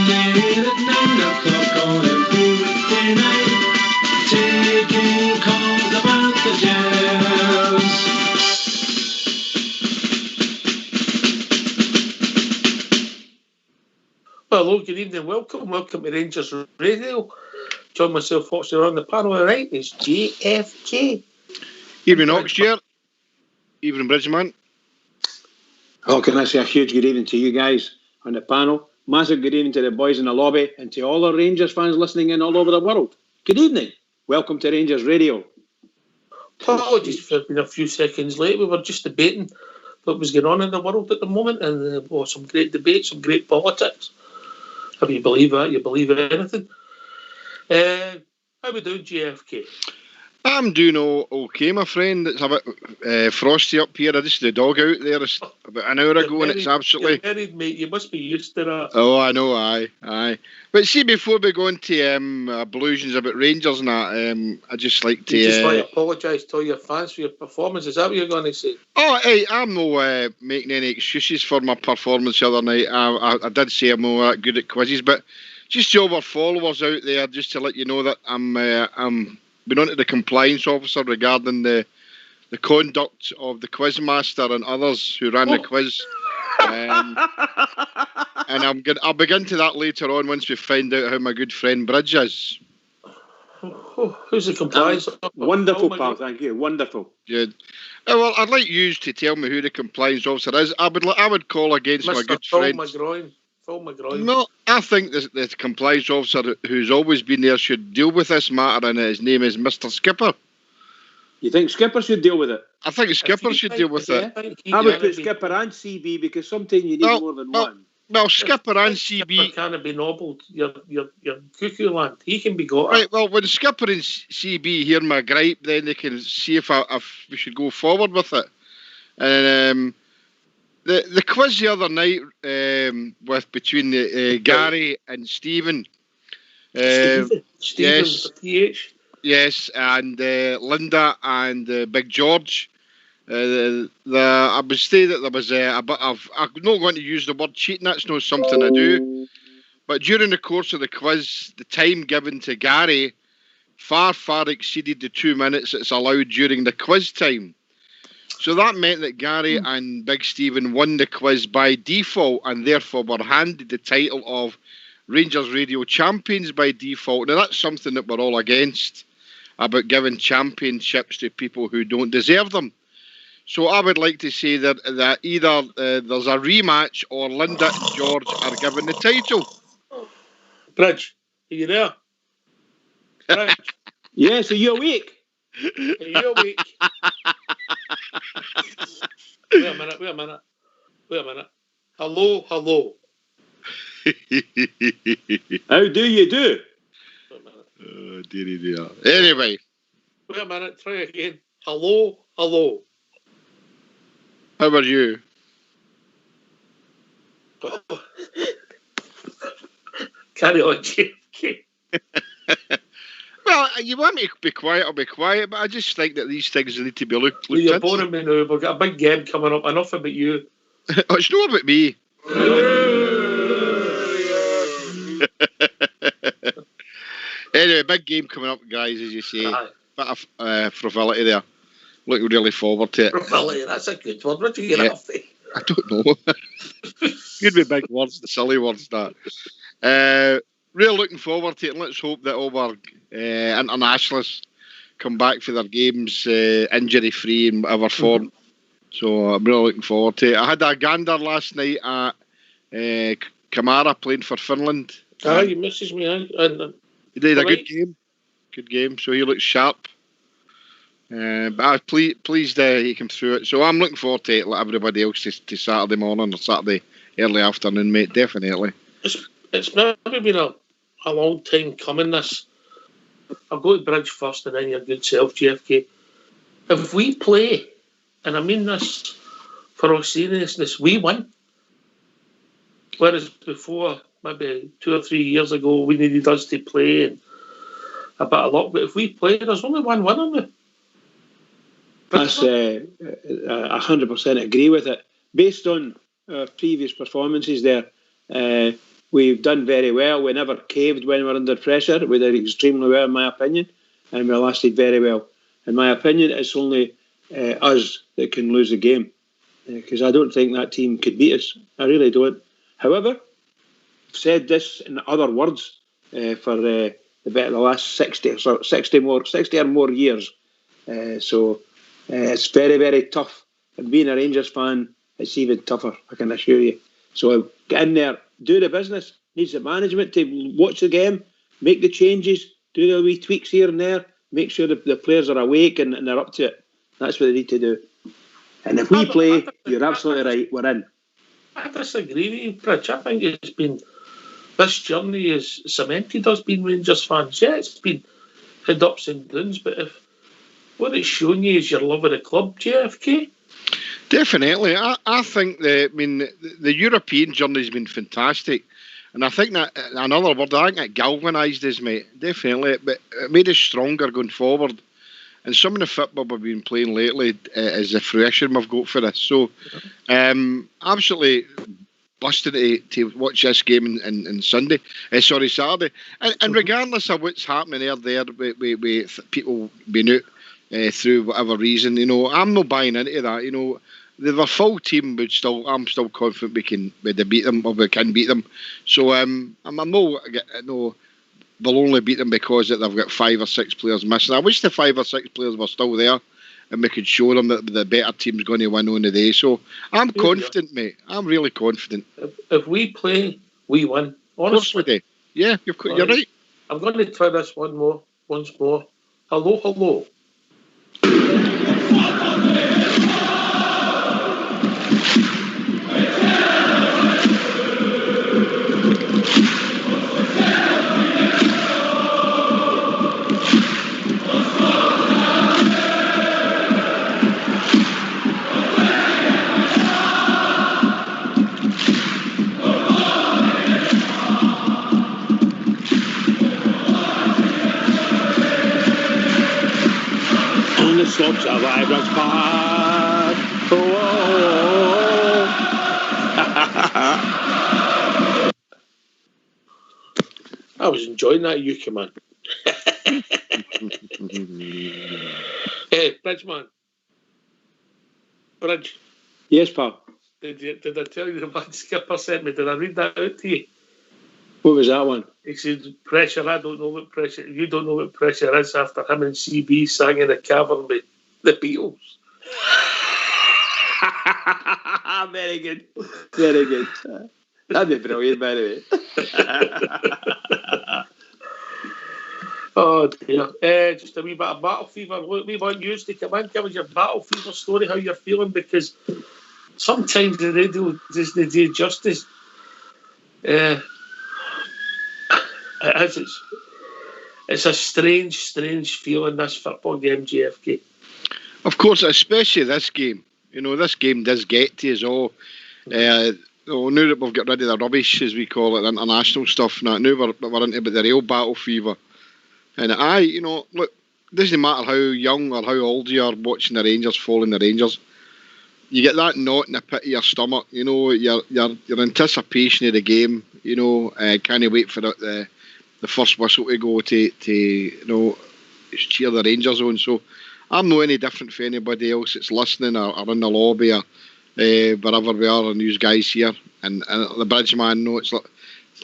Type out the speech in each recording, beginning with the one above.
late at 9 o'clock on a Tuesday night, taking calls about the Jazz. Well, hello, good evening, welcome to Rangers Radio. Join myself, fortunately, on the panel tonight is JFK. Evening, Oxshire. Evening, Bridgeman. Oh, can I say a huge good evening to you guys on the panel? Massive good evening to the boys in the lobby and to all our Rangers fans listening in all over the world. Good evening. Welcome to Rangers Radio. Apologies for being a few seconds late. We were just debating what was going on in the world at the moment, and some great debates, some great politics. If you believe that, you believe anything. How we doing, JFK? I'm doing okay, my friend. It's a bit frosty up here. I just had the dog out there about an hour ago, and it's absolutely... You're married, mate. You must be used to that. Oh, I know, aye. But see, before we go into ablutions about Rangers and that, I just like to... You just want to apologise to all your fans for your performance. Is that what you're going to say? Oh, hey, I'm no making any excuses for my performance the other night. I did say I'm not that good at quizzes, but just to all our followers out there, just to let you know that I'm been on to the compliance officer regarding the conduct of the quizmaster and others who ran the quiz. And I'll begin to that later on once we find out how my good friend Bridge is. Who's the compliance? Wonderful, pal. Thank you. Wonderful. Good. Well, I'd like you to tell me who the compliance officer is. I would call against Mr. my good Phil friend. Phil McGroin. No, I think the compliance officer who's always been there should deal with this matter, and his name is Mr. Skipper. You think Skipper should deal with it? I think Skipper should deal with it. I would put Skipper and CB because sometimes you need more than one. Well, Skipper and CB... Skipper can't be nobbled. You're cuckoo land. He can be got. Right, well, when Skipper and CB hear my gripe, then they can see if we should go forward with it. And the quiz the other night between Gary and Stephen. Stephen yes, with the PH. Yes, and Linda and Big George. I would say that there was a bit of... I'm not going to use the word cheating, that's not something I do. But during the course of the quiz, the time given to Gary far exceeded the 2 minutes that's allowed during the quiz time. So that meant that Gary and Big Stephen won the quiz by default and therefore were handed the title of Rangers Radio Champions by default. Now, that's something that we're all against, about giving championships to people who don't deserve them. So I would like to say that either there's a rematch or Linda and George are given the title. Bridge, are you there? Bridge. Yes, are you awake? Are you awake? Wait a minute. Hello. How do you do? Oh, dear. Anyway. Wait a minute, try again. Hello. How are you? Carry on, JFK. Well, you want me to be quiet, I'll be quiet, but I just think that these things need to be looked You're into. boring me now. We've got a big game coming up. Enough about you. Oh, it's not about me. Anyway, big game coming up, guys, as you say. Aye. Bit of frivolity there. Looking really forward to it. Frivolity, that's a good word. Where'd you get it off there? I don't know. Could be big words, the silly words, that. Really looking forward to it, and let's hope that all our internationalists come back for their games injury-free in whatever form. So I'm really looking forward to it. I had a gander last night at Kamara playing for Finland. You messaged me. He did a good game. Good game. So he looks sharp. But I was pleased he came through it. So I'm looking forward to it, like everybody else, to Saturday morning or Saturday early afternoon, mate. Definitely. It's maybe been a long time coming, this. I'll go to Bridge first and then your good self, JFK. If we play, and I mean this for all seriousness, we win. Whereas before, maybe 2 or 3 years ago, we needed us to play and a bit of luck. But if we play, there's only one winner now. That's 100% agree with it. Based on previous performances there, we've done very well. We never caved when we were under pressure. We did extremely well, in my opinion, and we lasted very well. In my opinion, it's only us that can lose the game, because I don't think that team could beat us. I really don't. However, I've said this in other words for the last 60 or more years. So it's very, very tough. And being a Rangers fan, it's even tougher, I can assure you. So get in there, do the business. Needs the management to watch the game, make the changes, do the wee tweaks here and there, make sure the players are awake and they're up to it. That's what they need to do. And if we play, you're absolutely right, we're in. I disagree with you, Bridge. I think it's been, this journey is cemented us being Rangers fans. Yeah, it's been had ups and downs, but if what it's shown you is your love of the club, JFK. Definitely. I think the European journey's been fantastic. And I think that, another word, I think it galvanised us, mate. Definitely. But it made us stronger going forward. And some of the football we've been playing lately is the fruition we've got for us. So, absolutely busted to watch this game on Sunday. Saturday. And regardless of what's happening there with people being out through whatever reason, I'm not buying into that. With a full team, I'm still confident we can beat them, or we can beat them. So I'm no. They'll only beat them because they've got 5 or 6 players missing. I wish the 5 or 6 players were still there and we could show them that the better team's going to win on the day. So I'm confident, mate. I'm really confident. If we play, we win. Honestly. Of course we do. Yeah, you're right. I'm going to try this once more. Hello, hello. Slopes of Ibrox Park. I was enjoying that Yuki, man. Hey, Bridgeman. Bridge. Yes, pal. Did I tell you the man Skipper sent me? Did I read that out to you? What was that one? He said, pressure, I don't know what pressure, you don't know what pressure is after him and CB sang in a cavern with the Beatles. Very good. Very good. That'd be brilliant, by the way. Oh, dear. Just a wee bit of battle fever. Look, we want you to come in, give us your battle fever story, how you're feeling, because sometimes the radio doesn't do justice. It's a strange feeling, this football game, JFK. Of course, especially this game. This game does get to us all. Now that we've got rid of the rubbish, as we call it, international stuff, now we're into the real battle fever. And look, it doesn't matter how young or how old you are watching the Rangers, following the Rangers. You get that knot in the pit of your stomach. Your anticipation of the game. Can't wait for the first whistle to go to cheer the Rangers on. So I'm not any different for anybody else that's listening or in the lobby or wherever we are, and these guys here. And the Bridgeman, it's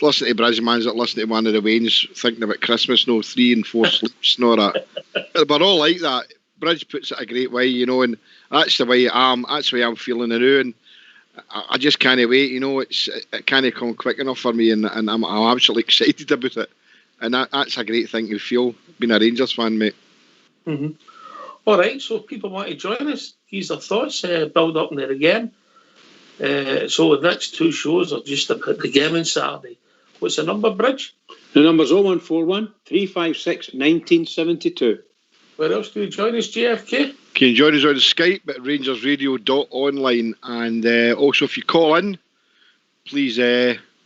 listen to Bridgeman's that listen to one of the Waynes thinking about Christmas, 3 and 4 sleeps and all that. We're all like that. Bridge puts it a great way, and that's the way I'm feeling it now. And I just can't wait, it can't come quick enough for me, and I'm absolutely excited about it. And that's a great thing to feel, being a Rangers fan, mate. Mm-hmm. All right, so if people want to join us, here's their thoughts, build up in there again. So the next 2 shows are just about the game on Saturday. What's the number, Bridge? The number's 0141 356 1972. Where else do you join us, JFK? Can you join us on Skype at rangersradio.online, and also if you call in, please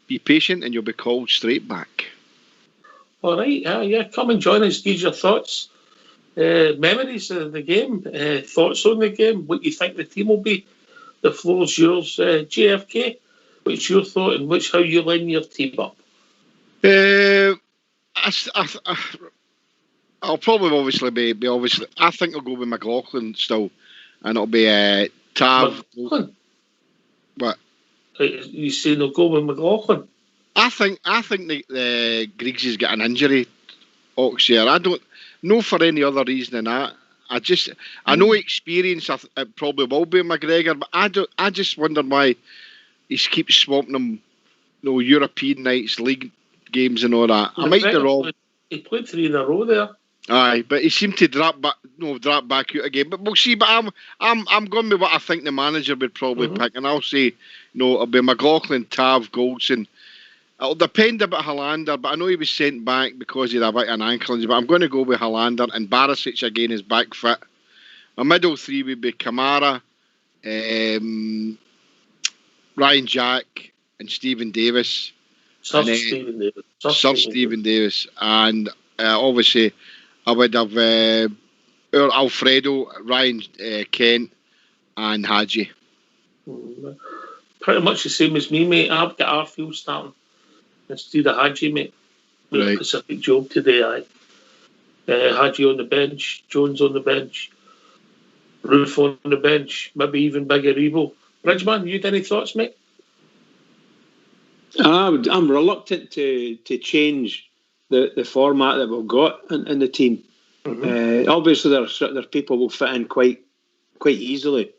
be patient and you'll be called straight back. All right, yeah, come and join us, give your thoughts, memories of the game, thoughts on the game, what you think the team will be. The floor's yours, JFK. What's your thought and how you line your team up? I'll probably obviously be obviously. I think I'll go with McLaughlin still, and it'll be Tav. McLaughlin? What? You saying they'll go with McLaughlin? I think the Griggs has got an injury. Oxshire. I don't know for any other reason than that. I know experience. It probably will be McGregor, but I just wonder why he keeps swamping them. European nights, league games, and all that. I might be wrong. He played 3 in a row there. Aye, but he seemed to drop back out again. But we'll see. But I'm going with what I think the manager would probably pick, and I'll say, it'll be McLaughlin, Tav, Goldson. It'll depend a bit Hollander, but I know he was sent back because he had a bit of an ankle injury. But I'm going to go with Hollander, and Barisic again is back fit. My middle 3 would be Kamara, Ryan Jack, and Stephen Davis. Sir Stephen Davis, and obviously I would have Alfredo, Ryan Kent, and Hadji. Pretty much the same as me, mate. I've got Arfield starting instead of Hadji, mate. Right. Pacific job today, Hadji on the bench, Jones on the bench, Roof on the bench, maybe even Bigger Evo. Bridgeman, you had any thoughts, mate? I'm reluctant to change the format that we've got in the team. Obviously, there's people will fit in quite easily,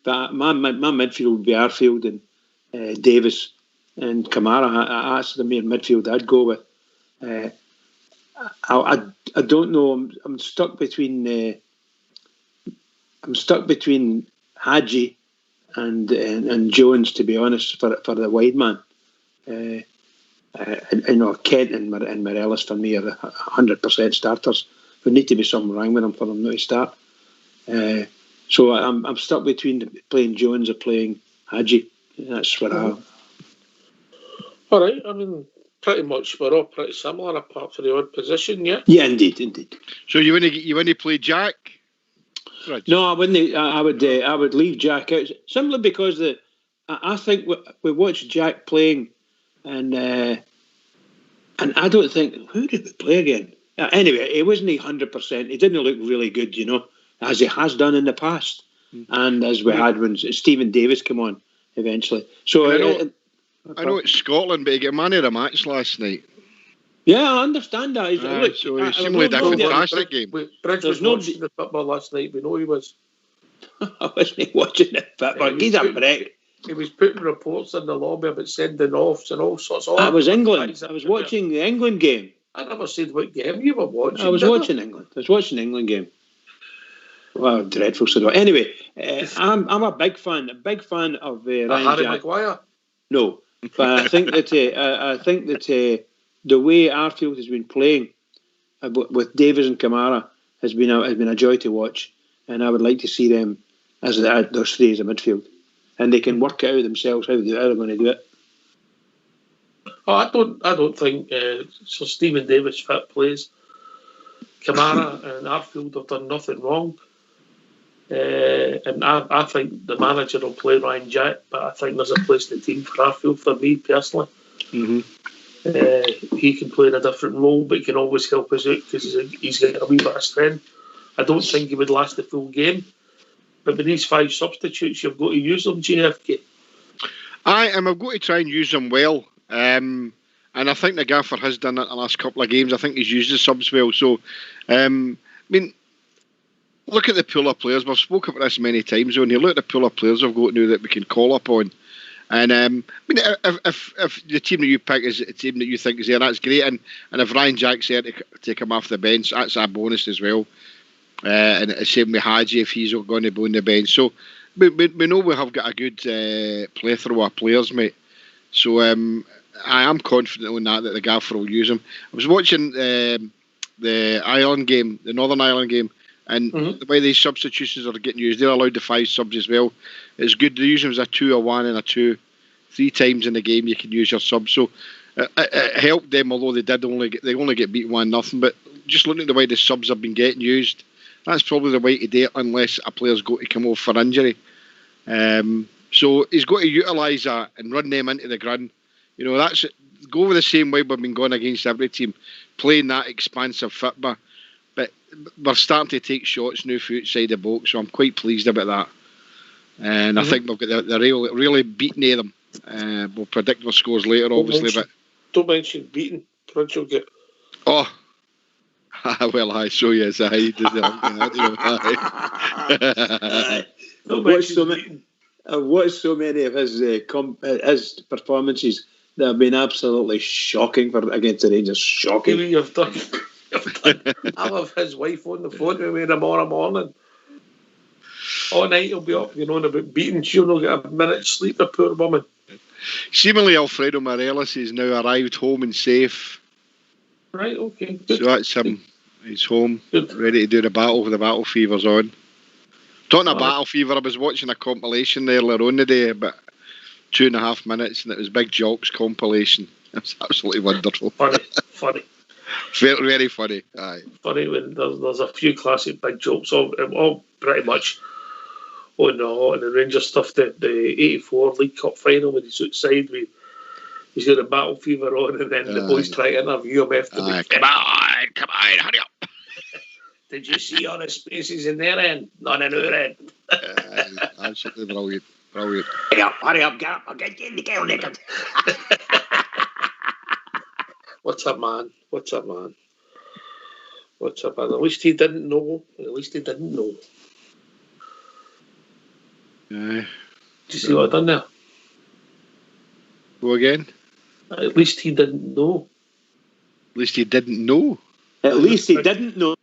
but my midfield would be Arfield and Davis and Kamara. That's the main midfield I'd go with. I don't know. I'm stuck between Hadji and Jones, to be honest, for the wide man. Kent and Morelos for me are 100% starters. There need to be something wrong with them for them not to start. So I'm stuck between playing Jones or playing Hadji. That's what I. All right. I mean, pretty much we're all pretty similar, apart from the odd position. Yeah. Yeah, indeed. So you want to play Jack? Right. No, I wouldn't. I would leave Jack out simply because I think we watched Jack playing, and I don't think, who did we play again? Anyway, he wasn't 100%. He didn't look really good, as he has done in the past, and as we had when Stephen Davis came on eventually. So I know it's Scotland, but he got man of the match last night. Yeah, I understand that. So he seemed like a fantastic game. Bridge was watching the football last night. We know he was. I wasn't watching the football. He's a break. He was putting reports in the lobby about sending offs and all sorts of. That was England. I was watching the England game. I never said what game you were watching. I was watching England. I was watching the England game. Well, dreadful. So anyway, I'm a big fan of Ryan Harry Jack. Maguire. No, but I think that the way Arfield has been playing with Davis and Kamara has been a joy to watch, and I would like to see them as those 3 as a midfield, and they can work it out themselves how they're going to do it. Oh, I don't think Sir Stephen Davis fit plays. Kamara and Arfield have done nothing wrong. And I think the manager will play Ryan Jack, but I think there's a place in the team for Arfield, for me personally. He can play in a different role, but he can always help us out because he's got a wee bit of strength. I don't think he would last the full game, but with these 5 substitutes, you've got to use them, JFK. I've got to try and use them well. And I think the gaffer has done that the last couple of games. I think he's used the subs well. So, I mean, look at the pool of players. We've spoken about this many times. When you look at the pool of players we've got now that we can call upon, and I mean, if the team that you pick is a team that you think is there, that's great. And if Ryan Jack's there to take him off the bench, that's a bonus as well. And the same with Hadji if he's going to be on the bench. So we know we have got a good plethora of players, mate. So I am confident on that the gaffer will use them. I was watching the Ireland game, the Northern Ireland game, and the way these substitutions are getting used, they're allowed the 5 subs as well. It's good. They use them as a 2, a 1 and a 2. 3 times in the game you can use your subs. So it helped them, although they only get beat 1-0. But just looking at the way the subs have been getting used, that's probably the way to do it, unless a player's got to come off for injury. So he's got to utilise that and run them into the ground. You know, that's go the same way we've been going against every team, playing that expansive football. But we're starting to take shots now from outside the box, so I'm quite pleased about that. And I think we've got the really beating of them. We'll predict our scores later, obviously. Don't mention beating. Prince will get. Oh, well, I so yes, I did I've watched so many of his performances that have been absolutely shocking against the Rangers. Shocking. You've done. I have his wife on the phone with me tomorrow morning. All night he'll be up, about beating. She'll not get a minute's sleep, the poor woman. Seemingly, Alfredo Morelos has now arrived home and safe. Right, okay. Good. So that's him. He's home, ready to do the battle with the battle fever's on. Talking of battle fever, I was watching a compilation earlier on today, about 2.5 minutes, and it was Big Jock's compilation. It was absolutely wonderful. Funny. Very, very funny. Aye. Funny when there's a few classic Big Jokes, all pretty much on the Rangers stuff. The 84 League Cup final when he's outside he's got a battle fever on, and then the boys try to interview him after. Come on, hurry up. Did you see all the spaces in their end? None in our end. Absolutely brilliant. Hurry up, get up. I'll get you in the girl naked. What's up, man? At least he didn't know. Aye. Did you see what I done there? Go again? At least he didn't know. At least he didn't know. At least he didn't know.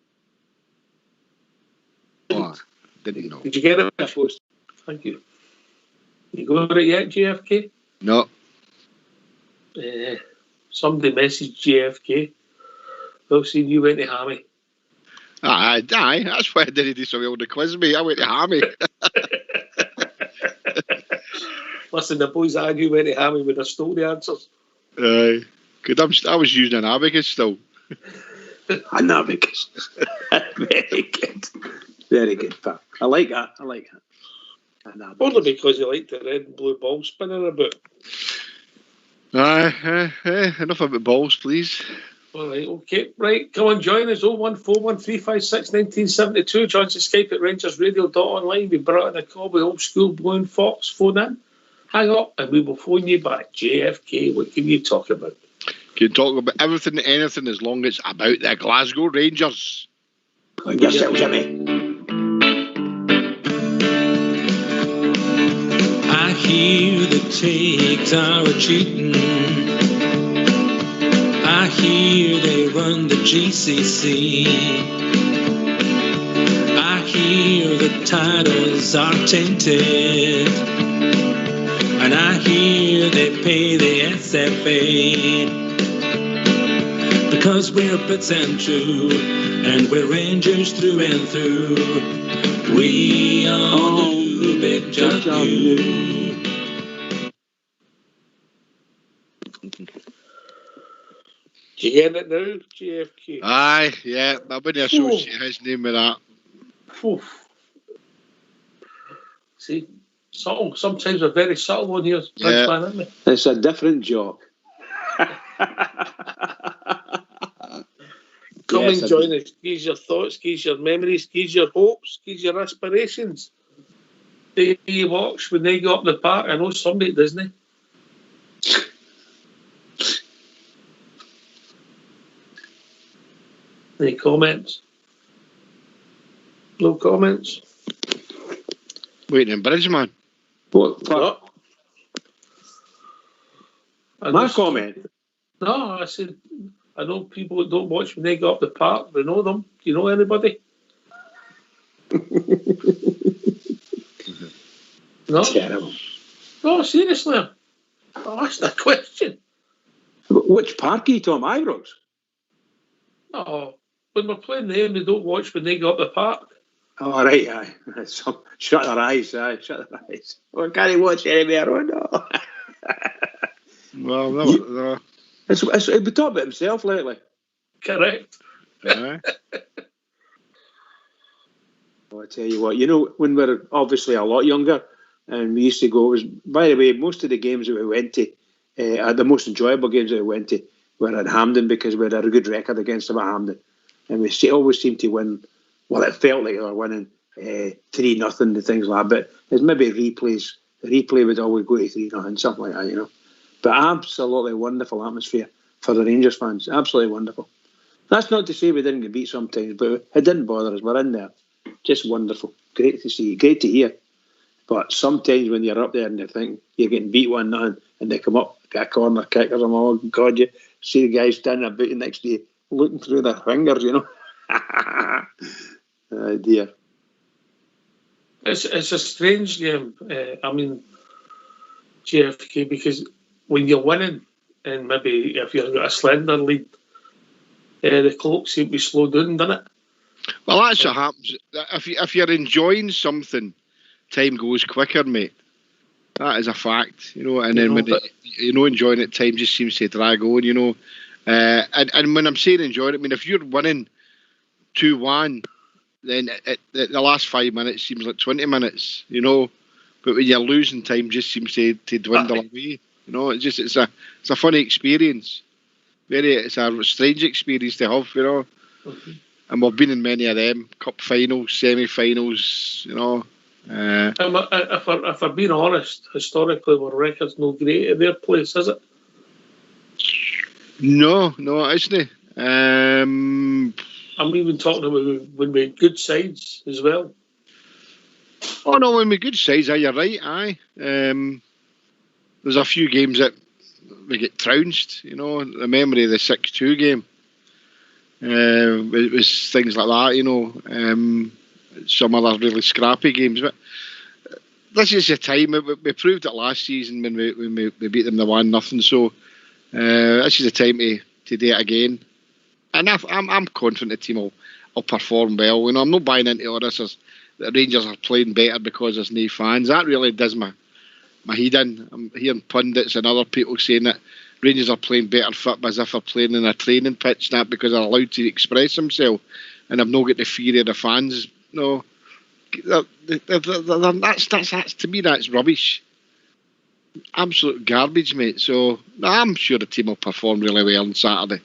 Oh, didn't know. Did you get it? Thank you. You got it yet, JFK? No. Somebody messaged JFK. Well, see, you went to Hammy. Aye, that's why I didn't do so well to quiz me. I went to Hammy. Listen, the boys argue went to Hammy when I stole the answers. Aye. Good. I was using an abacus still. An abacus. Very good. I like that. Only because you like the red and blue ball spinning about. Enough about balls, please. All right, okay. Right, come on, join us. 01413561972. Join us Skype at rangersradio.online. We brought in a call with old school Blue Fox. Phone in, hang up, and we will phone you back. JFK, what can you talk about? You can talk about everything and anything as long as it's about the Glasgow Rangers. Yes, Jimmy. I hear the Takes are retreating. I hear they run the GCC. I hear the titles are tainted. And I hear they pay the SFA. Because we're Brits and true, and we're Rangers through and through. We all do Big Jock you. Do you get it now, JFK? Aye, yeah. I wouldn't associate his name with that. Oof. See, subtle. Sometimes we're very subtle on here, Yeah. man, aren't we? It's a different job. Come Yes, and join us. Give your thoughts, give your memories, give your hopes, give your aspirations. Do you watch when they go up the park? I know somebody at Disney. Any comments? No comments? Waiting in Bridgeman. What? No. My comment? No, I said, I know people that don't watch when they go up the park. They know them. Do you know anybody? No? Terrible. No, seriously. I asked that question. Which park are you talking about? Ibrox? No. When we're playing them, they don't watch when they go up the park. Oh, right, aye. So, shut their eyes, shut their eyes. Well, can't watch anywhere, oh no. Well, no. He's been talking about himself lately. Correct. Aye. Well, I tell you what, when we're obviously a lot younger, and we used to go. It was, by the way, most of the games that we went to, the most enjoyable games that we went to, were at Hampden because we had a good record against them at Hampden, and we always seemed to win. Well, it felt like we were winning 3-0 and things like that. But there's maybe replays. The replay would always go to 3-0, something like that, you know. But absolutely wonderful atmosphere for the Rangers fans. Absolutely wonderful. That's not to say we didn't get beat sometimes, but it didn't bother us. We're in there. Just wonderful. Great to see. Great to hear. But sometimes when you're up there and you think you're getting beat 1-0 and they come up, get a corner kick or something, oh God, you see the guys standing about you next to you looking through their fingers, you know. Oh dear. It's a strange game. I mean, JFK, because when you're winning, and maybe if you've got a slender lead, the clock seems to be slowed down, doesn't it? Well, that's what happens. If you're enjoying something, time goes quicker, mate. That is a fact, you know. And then when you're enjoying it, time just seems to drag on, you know. And when I'm saying enjoying it, I mean if you're winning 2-1, then the last 5 minutes seems like 20 minutes, you know. But when you're losing, time just seems to dwindle away. You know, it's a funny experience. It's a strange experience to have, you know. Mm-hmm. And we've been in many of them, cup finals, semi-finals, you know. If I'm being honest, historically, our record's no great at their place, is it? No, it isn't. I'm even talking about when we had good sides as well. Oh no, when we good sides, you're right. Aye, there's a few games that we get trounced. You know, the memory of the 6-2 game. It was things like that. You know, some other really scrappy games. But this is the time. We proved it last season when we beat them the 1-0. So this is the time to do it again. And I'm confident the team will perform well. You know, I'm not buying into all this as the Rangers are playing better because there's no fans. That really does my head in. I'm hearing pundits and other people saying that Rangers are playing better football as if they're playing in a training pitch, not because they're allowed to express themselves and have not got the fear of the fans. No, that's to me that's rubbish. Absolute garbage, mate. So I'm sure the team will perform really well on Saturday.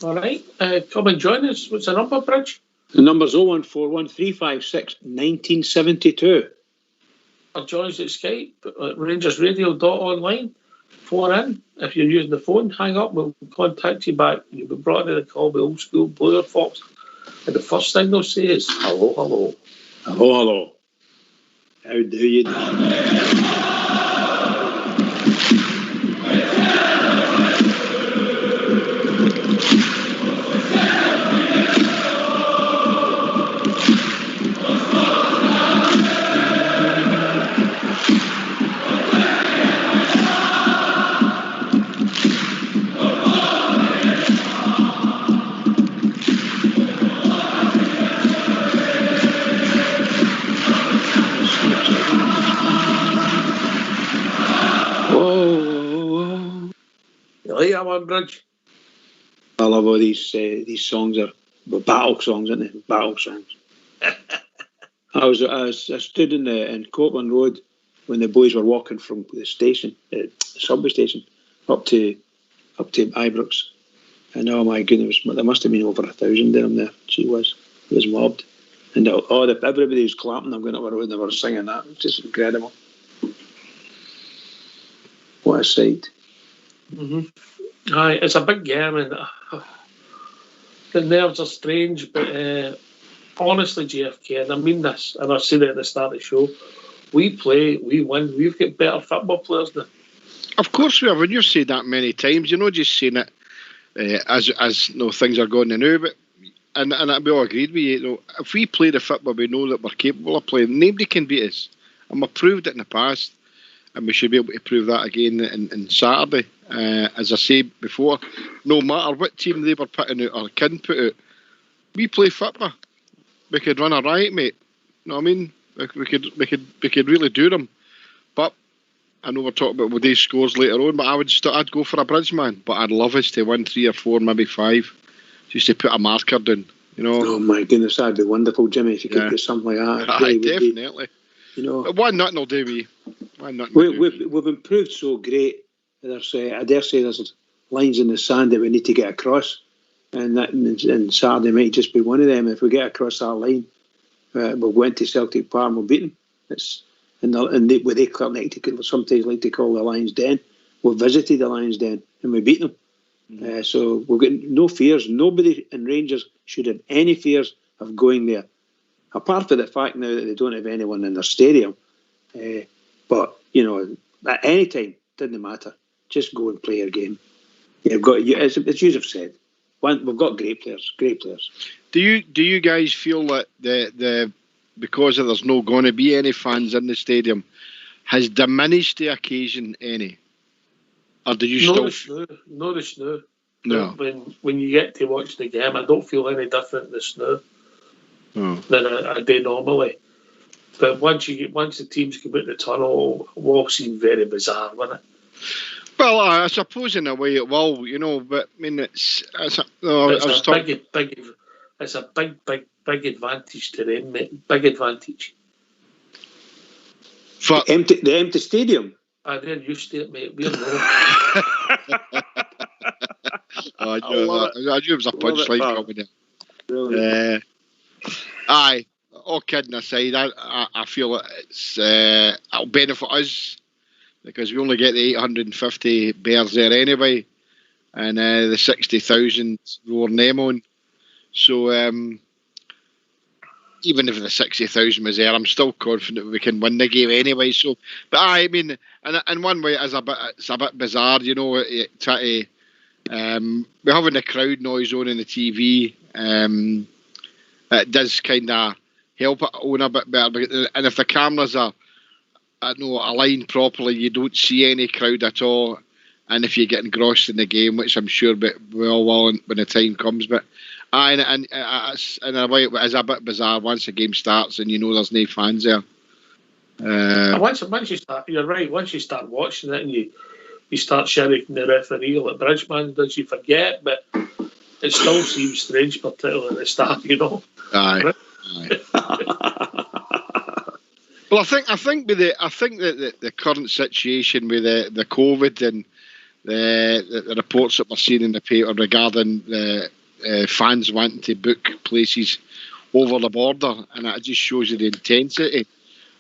All right, come and join us. What's the number, Bridge? The number's 0141 356 1972. Or join us at Skype at rangersradio.online. Phone in. If you're using the phone, hang up. We'll contact you back. You'll be brought into the call by old school Blair Fox. And the first thing they'll say is, hello, hello. Hello, hello. How do you do? Bridge. I love all these songs are battle songs, aren't they? Battle songs. I stood in Copeland Road when the boys were walking from the station, the subway station, up to Ibrox, and oh my goodness, there must have been over 1,000 of them there. It was mobbed, and everybody was clapping. Them going up the road and they were singing that. It was just incredible. What a sight. Mm-hmm. Aye, it's a big game, and the nerves are strange, but honestly, JFK, and I mean this, and I said it at the start of the show, we play, we win, we've got better football players now. Of course we have. When you've said that many times, you're not just saying it as you know, things are going now, but and we all agreed with you. You know, if we play the football we know that we're capable of playing, nobody can beat us, and we've proved it in the past. And we should be able to prove that again in Saturday. As I said before, no matter what team they were putting out or can put out, we play football. We could run a riot, mate. You know what I mean? We could really do them. But I know we're talking about these scores later on, but I'd go for a bridge, man. But I'd love us to win 3 or 4, maybe 5, just to put a marker down. You know? Oh my goodness, that'd be wonderful, Jimmy, if you could get something like that. Aye, definitely. You know, 1-0 will do me. nothing to do. We've improved so great. There's, I dare say, there's lines in the sand that we need to get across, and Saturday might just be one of them. If we get across that line, we'll go into Celtic Park and we'll beat them. It's what they sometimes like to call the Lions Den. We've visited the Lions Den and we beat them. So we've got no fears. Nobody in Rangers should have any fears of going there, apart from the fact now that they don't have anyone in their stadium. But at any time, doesn't matter. Just go and play your game. You've got, as you have said, we've got great players. Do you guys feel that the because there's not going to be any fans in the stadium has diminished the occasion any? Or do you still? No, the snow. No. When you get to watch the game, I don't feel any different in the snow than I do normally. But once the teams come out the tunnel, it will seem very bizarre, won't it? Well, I suppose in a way it will, But I mean, it's a big advantage to them, mate. Big advantage. For the empty stadium. They're used to it, mate. We're not. I knew it was a punchline coming in. Really? Aye. All kidding aside, I feel it'll benefit us because we only get the 850 bears there anyway, and the 60,000 roaring them on. So even if the 60,000 was there, I'm still confident we can win the game anyway. So, but I mean, in one way, it's a bit bizarre, we're having the crowd noise on in the TV. It does kind of help it on a bit better. And if the cameras are, aligned properly, you don't see any crowd at all. And if you get engrossed in the game, which I'm sure we all will when the time comes, but and in a way it is a bit bizarre once the game starts and there's no fans there. Once you start, you're right. Once you start watching it and you start sharing the referee like Bridgman does, you forget, but it still seems strange, particularly at the start, Aye. Well, I think that the current situation with the COVID and the reports that we're seeing in the paper regarding the fans wanting to book places over the border, and that just shows you the intensity.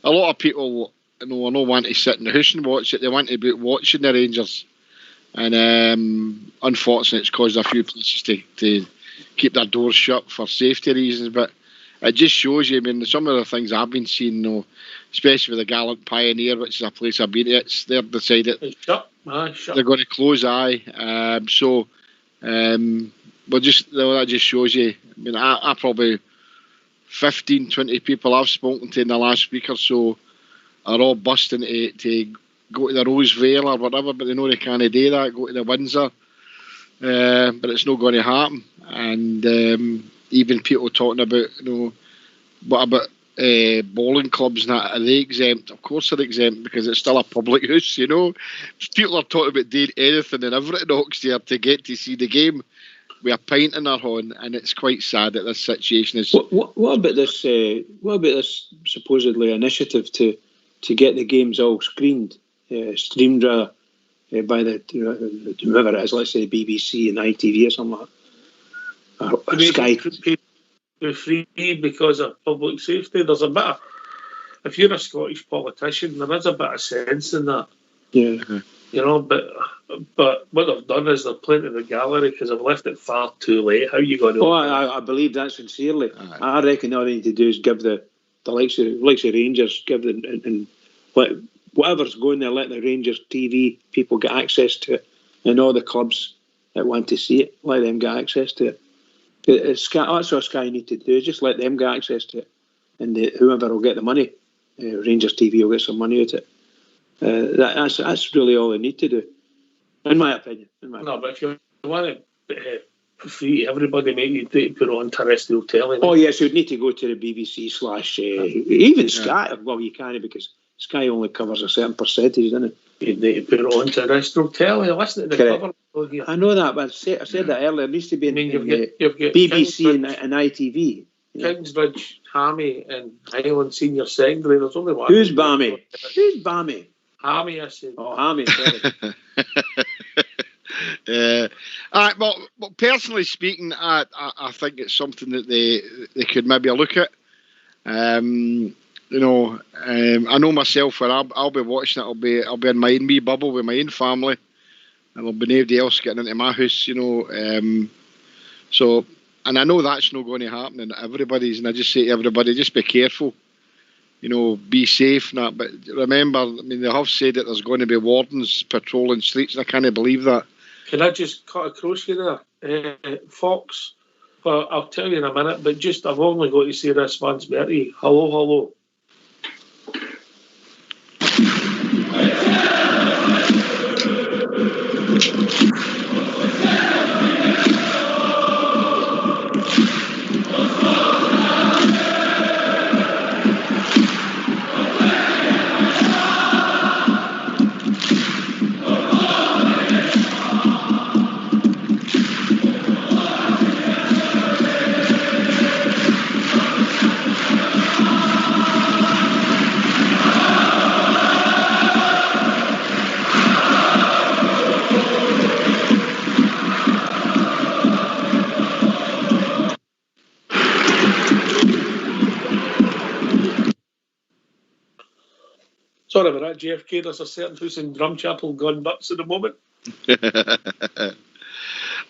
A lot of people, are not want to sit in the house and watch it. They want to be watching the Rangers, and unfortunately, it's caused a few places to keep their doors shut for safety reasons. But it just shows you. I mean, some of the things I've been seeing, especially with the Gallant Pioneer, which is a place I've been to, they've decided they're going to close. That just shows you. I mean, I probably 15, 20 people I've spoken to in the last week or so are all busting to go to the Rosevale or whatever, but they know they can't do that, go to the Windsor. But it's not going to happen. And even people talking about, what about bowling clubs and that, are they exempt? Of course they're exempt because it's still a public house, People are talking about doing anything and everything in Oxford to get to see the game with a pint in their hand, and it's quite sad that this situation is. What about this? What about this supposedly initiative to get the games all streamed rather by the whoever it is, let's say BBC and ITV or something like that. Sky. They're free because of public safety. There's a bit of, if you're a Scottish politician, there is a bit of sense in that. Yeah. But what they've done is they've planted the gallery because they've left it far too late. How are you going to? Oh, I believe that sincerely. Aye. I reckon all they need to do is give the likes of Rangers, give them and whatever's going there, let the Rangers TV people get access to it, and all the clubs that want to see it, let them get access to it. That's what Sky need to do. Just let them get access to it, and whoever will get the money, Rangers TV will get some money out of it. That's really all they need to do, in my opinion. But if you want it free, everybody mate, you need to put on terrestrial telly. Oh yes, you'd need to go to the BBC / even Sky. Yeah. Well, you can't because Sky only covers a certain percentage, doesn't it? You need to put it on terrestrial telly. Listen to the cover. I know that, but I said that earlier. It needs to be in BBC and ITV. Kingsbridge, Hammy, and Highland Senior Secondary. There's only one. Who's Bammy? Hammy, I said. Oh, Hammy, sorry. Well, personally speaking, I think it's something that they could maybe look at. I know myself where I'll be watching it. I'll be in my own wee bubble with my own family, and there'll be nobody else getting into my house. So, and I know that's not going to happen in everybody's. And I just say to everybody, just be careful. Be safe. But remember, I mean, they have said that there's going to be wardens patrolling streets, and I can't believe that. Can I just cut across you there, Fox? Well, I'll tell you in a minute, but just I've only got to say this once, Bertie. Hello. Sorry about that, JFK. There's a certain house in Drumchapel gone nuts at the moment.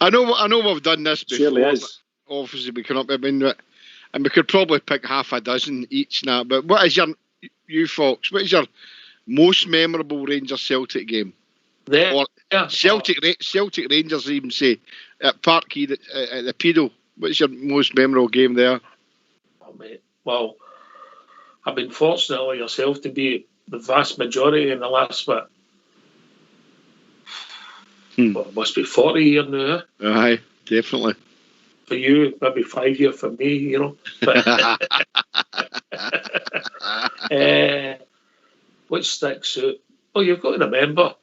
I know we've done this before. Surely is. Obviously, we cannot. And we could probably pick half a dozen each now. But what is you folks? What is your most memorable Rangers Celtic game? Or Celtic Rangers even say at Parkhead at the Pedo. What's your most memorable game there? Oh, mate. Well, I've been fortunate like yourself to be the vast majority in the last well, it must be 40 years now. Aye, definitely. For you, maybe 5 years for me, But what sticks out? Well, you've got to remember,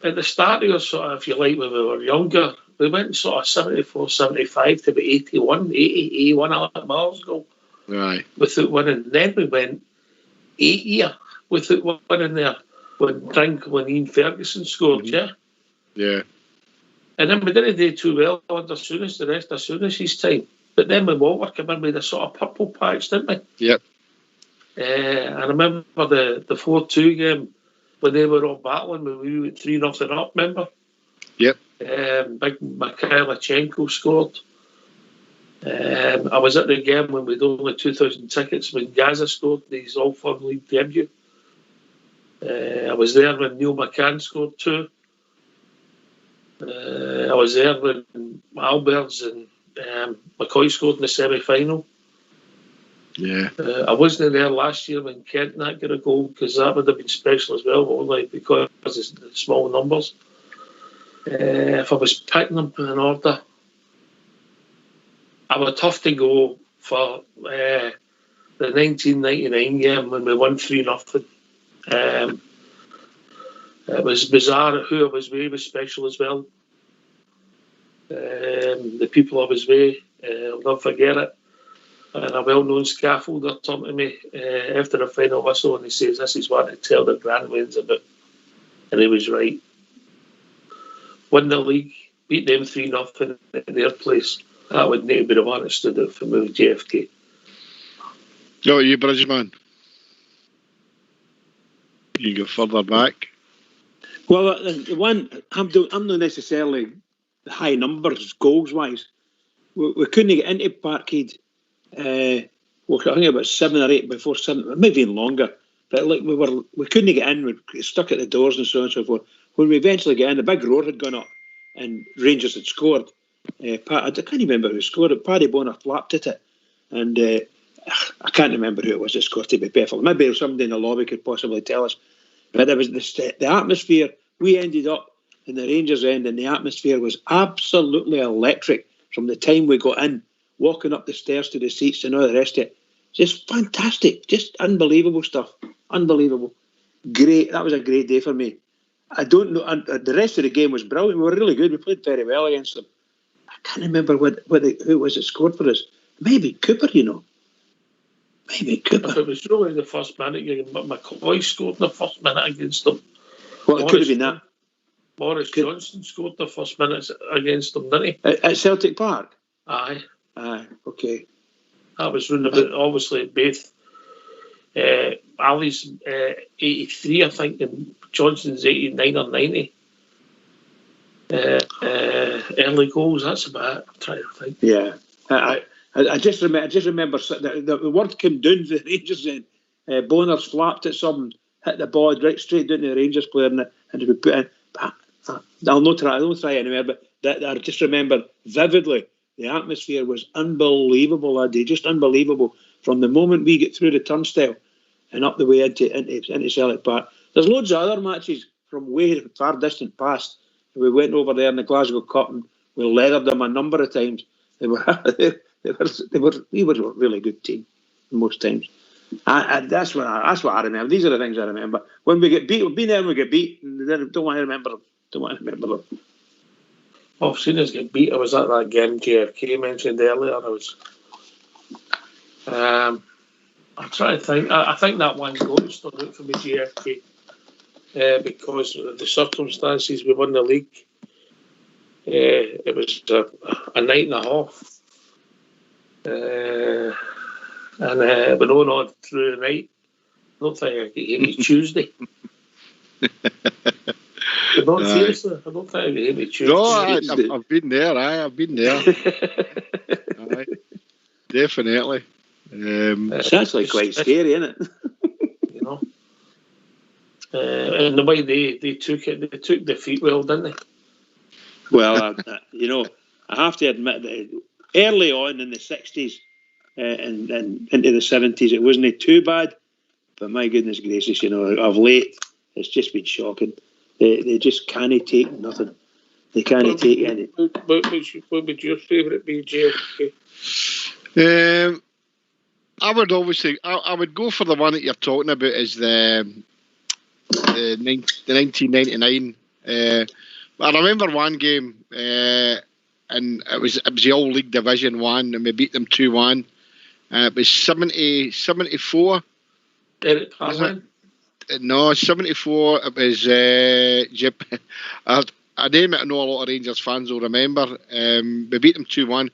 at the start of your sort of, if you like, when we were younger, we went sort of 74, 75 to be 81 miles ago. Right. Without winning. Then we went 8 years without winning there when Ian Ferguson scored, yeah? Yeah. And then we didn't do too well under Souness, the rest of Souness' time. But then when Walter came in with a sort of purple patch, didn't we? Yep. I remember the 4-2 game when they were all battling when we went 3-0 up, remember? Yep. Big Mikhailichenko scored. I was at the game when we'd only 2,000 tickets when Gaza scored his All-Firm League debut. I was there when Neil McCann scored 2. I was there when Alberts and McCoy scored in the semi-final. Yeah. I wasn't there last year when Kent and that got a goal because that would have been special as well, only because of the small numbers. If I was picking them in order, I would have to go for the 1999 game when we won 3-0. It was bizarre who I was with was special as well. The people I was with, I'll never forget it. And a well-known scaffolder turned to me after the final whistle and he says, "This is what I tell the grandwains about." And he was right. Win the league, beat them 3-0 at their place. That would need to be the one that stood out for me with JFK. No, you Bridgeman. You go further back. Well, the one I'm not necessarily the high numbers goals wise. We couldn't get into Parkhead. I think about 7 or 8 before 7, maybe even longer. But like we couldn't get in. We stuck at the doors and so on and so forth. When we eventually get in, the big roar had gone up, and Rangers had scored. I can't remember who scored it. Paddy Bonner flapped at it, and I can't remember who it was that scored. To be perfect, maybe somebody in the lobby could possibly tell us. But it was the atmosphere. We ended up in the Rangers end, and the atmosphere was absolutely electric from the time we got in, walking up the stairs to the seats and all the rest of it. Just fantastic, just unbelievable stuff. Unbelievable, great. That was a great day for me. I don't know. And the rest of the game was brilliant. We were really good. We played very well against them. I can't remember who it was that scored for us. Maybe Cooper, Maybe If Cooper. it was really the first minute, McCoy scored in the first minute against them. Well, it could have been that. Morris Johnson scored the first minutes against them, didn't he? At Celtic Park? Aye. Okay. That was round about, obviously, both. Ali's 83, I think, and Johnson's 89 or 90. Early goals, that's about it. I'm trying to think. Yeah. I just remember the word came down to the Rangers then. Bonner's flapped at something, hit the ball right straight down to the Rangers player, and it would put in. I'll not try anywhere, but I just remember vividly the atmosphere was unbelievable that day, just unbelievable. From the moment we get through the turnstile and up the way into Celtic Park. There's loads of other matches from way far distant past. We went over there in the Glasgow Cup and we leathered them a number of times. We were a really good team most times. That's what I remember. These are the things I remember. When we get beat, we've been there and we get beat, and then don't want to remember them. Well, I've seen us get beat. I was at that game JFK mentioned earlier. I'm trying to think. I think that one goal stood out for me, JFK, because of the circumstances. We won the league. It was a night and a half. And went on through the night. I don't think I could hit Tuesday. Seriously, I don't think I could hit Tuesday. No, I've been there. I've been there. Aye, definitely. It's actually quite scary, isn't it? You know. And the way they took defeat well, didn't they? Well, I have to admit that early on in the 60s and into the 70s, it wasn't too bad. But my goodness gracious, of late, it's just been shocking. They just can't take nothing. They can't take any. What would your favourite be, JFK? I would obviously, I would go for the one that you're talking about, is the 1999. I remember one game, and it was the All League Division 1, and we beat them 2-1. It was 74. Eric Harlan? No, 74. It was a name that I know a lot of Rangers fans will remember. We beat them 2-1.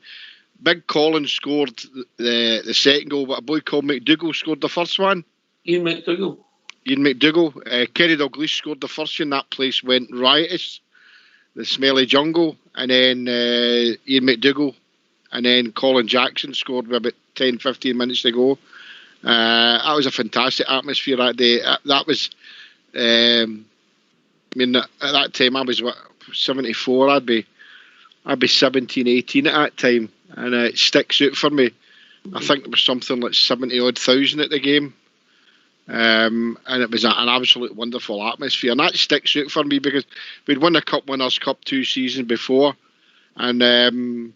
Big Collins scored the second goal, but a boy called McDougall scored the first one. Ian McDougall. Kerry Dalglish scored the first one. That place went riotous. The Smelly Jungle. And then Ian McDougall. And then Colin Jackson scored with about 10-15 minutes to go. That was a fantastic atmosphere that day. That was, at that time I was 74. I'd be 17, 18 at that time, and it sticks out for me. I think there was something like 70,000 at the game, and it was an absolute wonderful atmosphere, and that sticks out for me because we'd won the Cup Winners' Cup 2 seasons before, and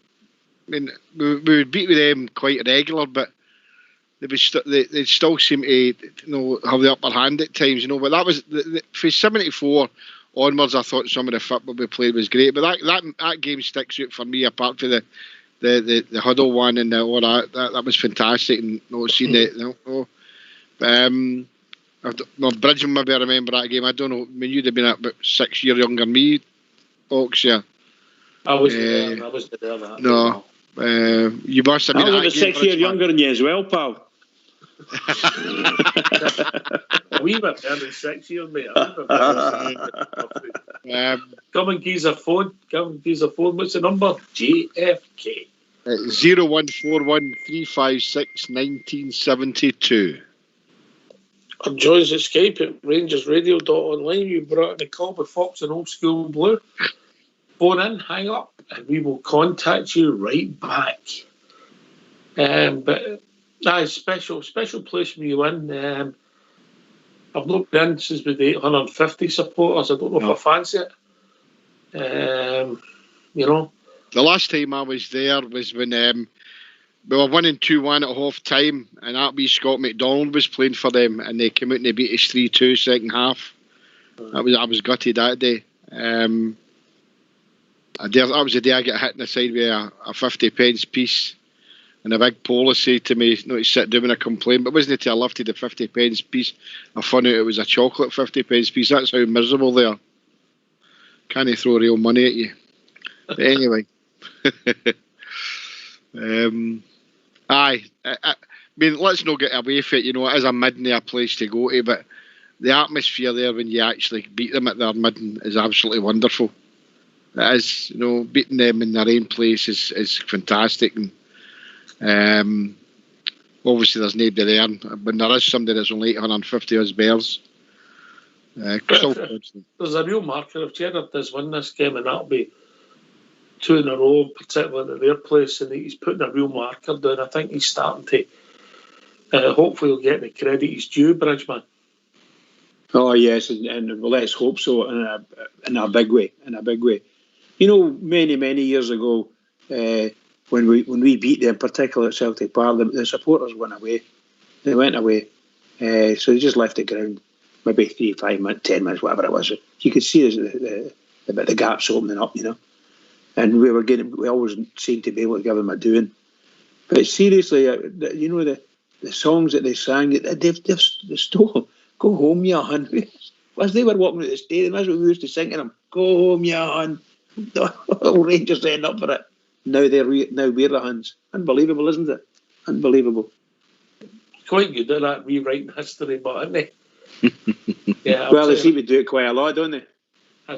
we would beat with them quite regular, but they still seem to have the upper hand at times, But that was for 74 onwards. I thought some of the football we played was great, but that game sticks out for me. Apart from the huddle one and all that was fantastic, and seeing Bridgman maybe I remember that game. I don't know. I mean, you'd have been about 6 years younger than me, Ox. Yeah. I wasn't there. That. No. You must have been. I was about 6 years younger than you as well, pal. We were there in 6 years, mate. Come and give us a phone. What's the number? JFK. 0141 356 1972. I'm John's Escape at rangersradio.online. You brought in the call with Fox and Old School Blue. Phone in, hang up, and we will contact you right back. But special place when you win. I've not been since with 850 supporters. I don't know if I fancy it. The last time I was there was when we were winning 2-1 at half time, and that wee Scott McDonald was playing for them, and they came out and they beat us 3-2 second half. I was gutted that day. That was the day I got hit in the side with a 50 pence piece. and a big policy to me not to sit down and a complaint, but wasn't it till I lifted the 50 pence piece? I found out it was a chocolate 50 pence piece. That's how miserable they are. Can't throw real money at you. But anyway. I mean, let's not get away from it. You know, it is a midnight place to go to, but the atmosphere there when you actually beat them at their midden is absolutely wonderful. It is, you know, beating them in their own place is fantastic. And obviously there's nobody there. And when there is somebody that's only 850 as bears, there's a real marker. If Gerrard does win this game, and that'll be 2 in a row, particularly at their place, and he's putting a real marker down. I think he's starting to hopefully he'll get the credit he's due, Bridgman. Oh yes, and let's hope so in a big way. You know, many years ago, when we beat them, particularly at Celtic Park, the supporters went away. They went away, so they just left the ground. Maybe 3, 5 minutes, 10 minutes, whatever it was. You could see the gaps opening up, you know. And we always seemed to be able to give them a doing. But seriously, you know, the songs that they sang, they've stole. Go home, ya hun. As they were walking out the stadium, that's what we used to sing to them. Go home, ya hun. The Rangers end up for it. Now we're the Huns. Unbelievable, isn't it? Unbelievable. Quite good at that, rewriting history, but aren't they? Yeah. Well, they seem to do it quite a lot, don't they? I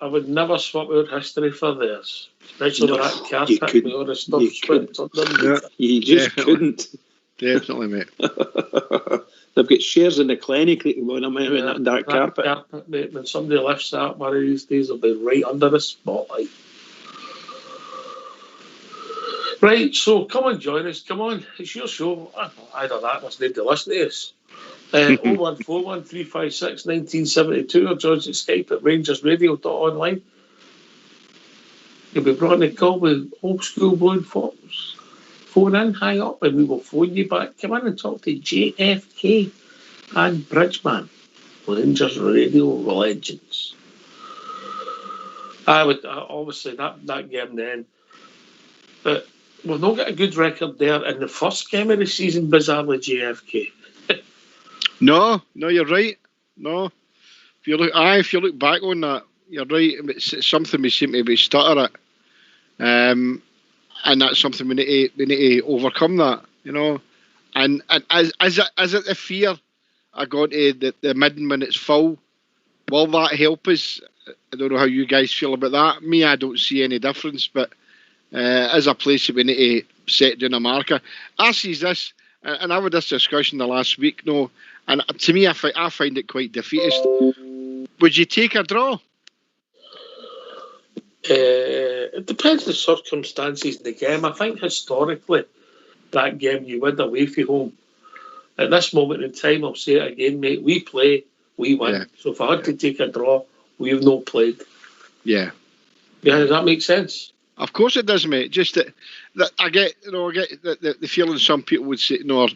would never swap out history for theirs, especially with that carpet with all the stuff swept underneath. You just couldn't. Definitely, mate. They've got shares in the clinic when I'm in that carpet. Mate, when somebody lifts that one of these days, they'll be right under the spotlight. Right, so come on, join us. Come on, it's your show. Either that, there's nobody to listen to us. 0141356 1972 or join us at Skype at rangersradio.online. You'll be brought on the call with old school blue folks. Phone in high up and we will phone you back. Come in and talk to JFK and Bridgman, Rangers Radio legends. I would obviously that game then, but we've not got a good record there in the first game of the season, bizarrely, JFK. No, you're right. No, if you look back on that, you're right. It's something we seem to be stutter at, and that's something we need to overcome. That, you know, and as it the fear I got to the midden when it's full, will that help us? I don't know how you guys feel about that. Me, I don't see any difference, but as a place that we need to set down a marker. I see this, and I had this discussion the last week. No. And to me, I find it quite defeatist. Would you take a draw? It depends on the circumstances in the game. I think historically, that game you win away from home. At this moment in time, I'll say it again, mate. We play, we win. Yeah. So if I had to take a draw, we've not played. Yeah. Yeah, does that make sense? Of course it does, mate. Just that I get the feeling some people would say no.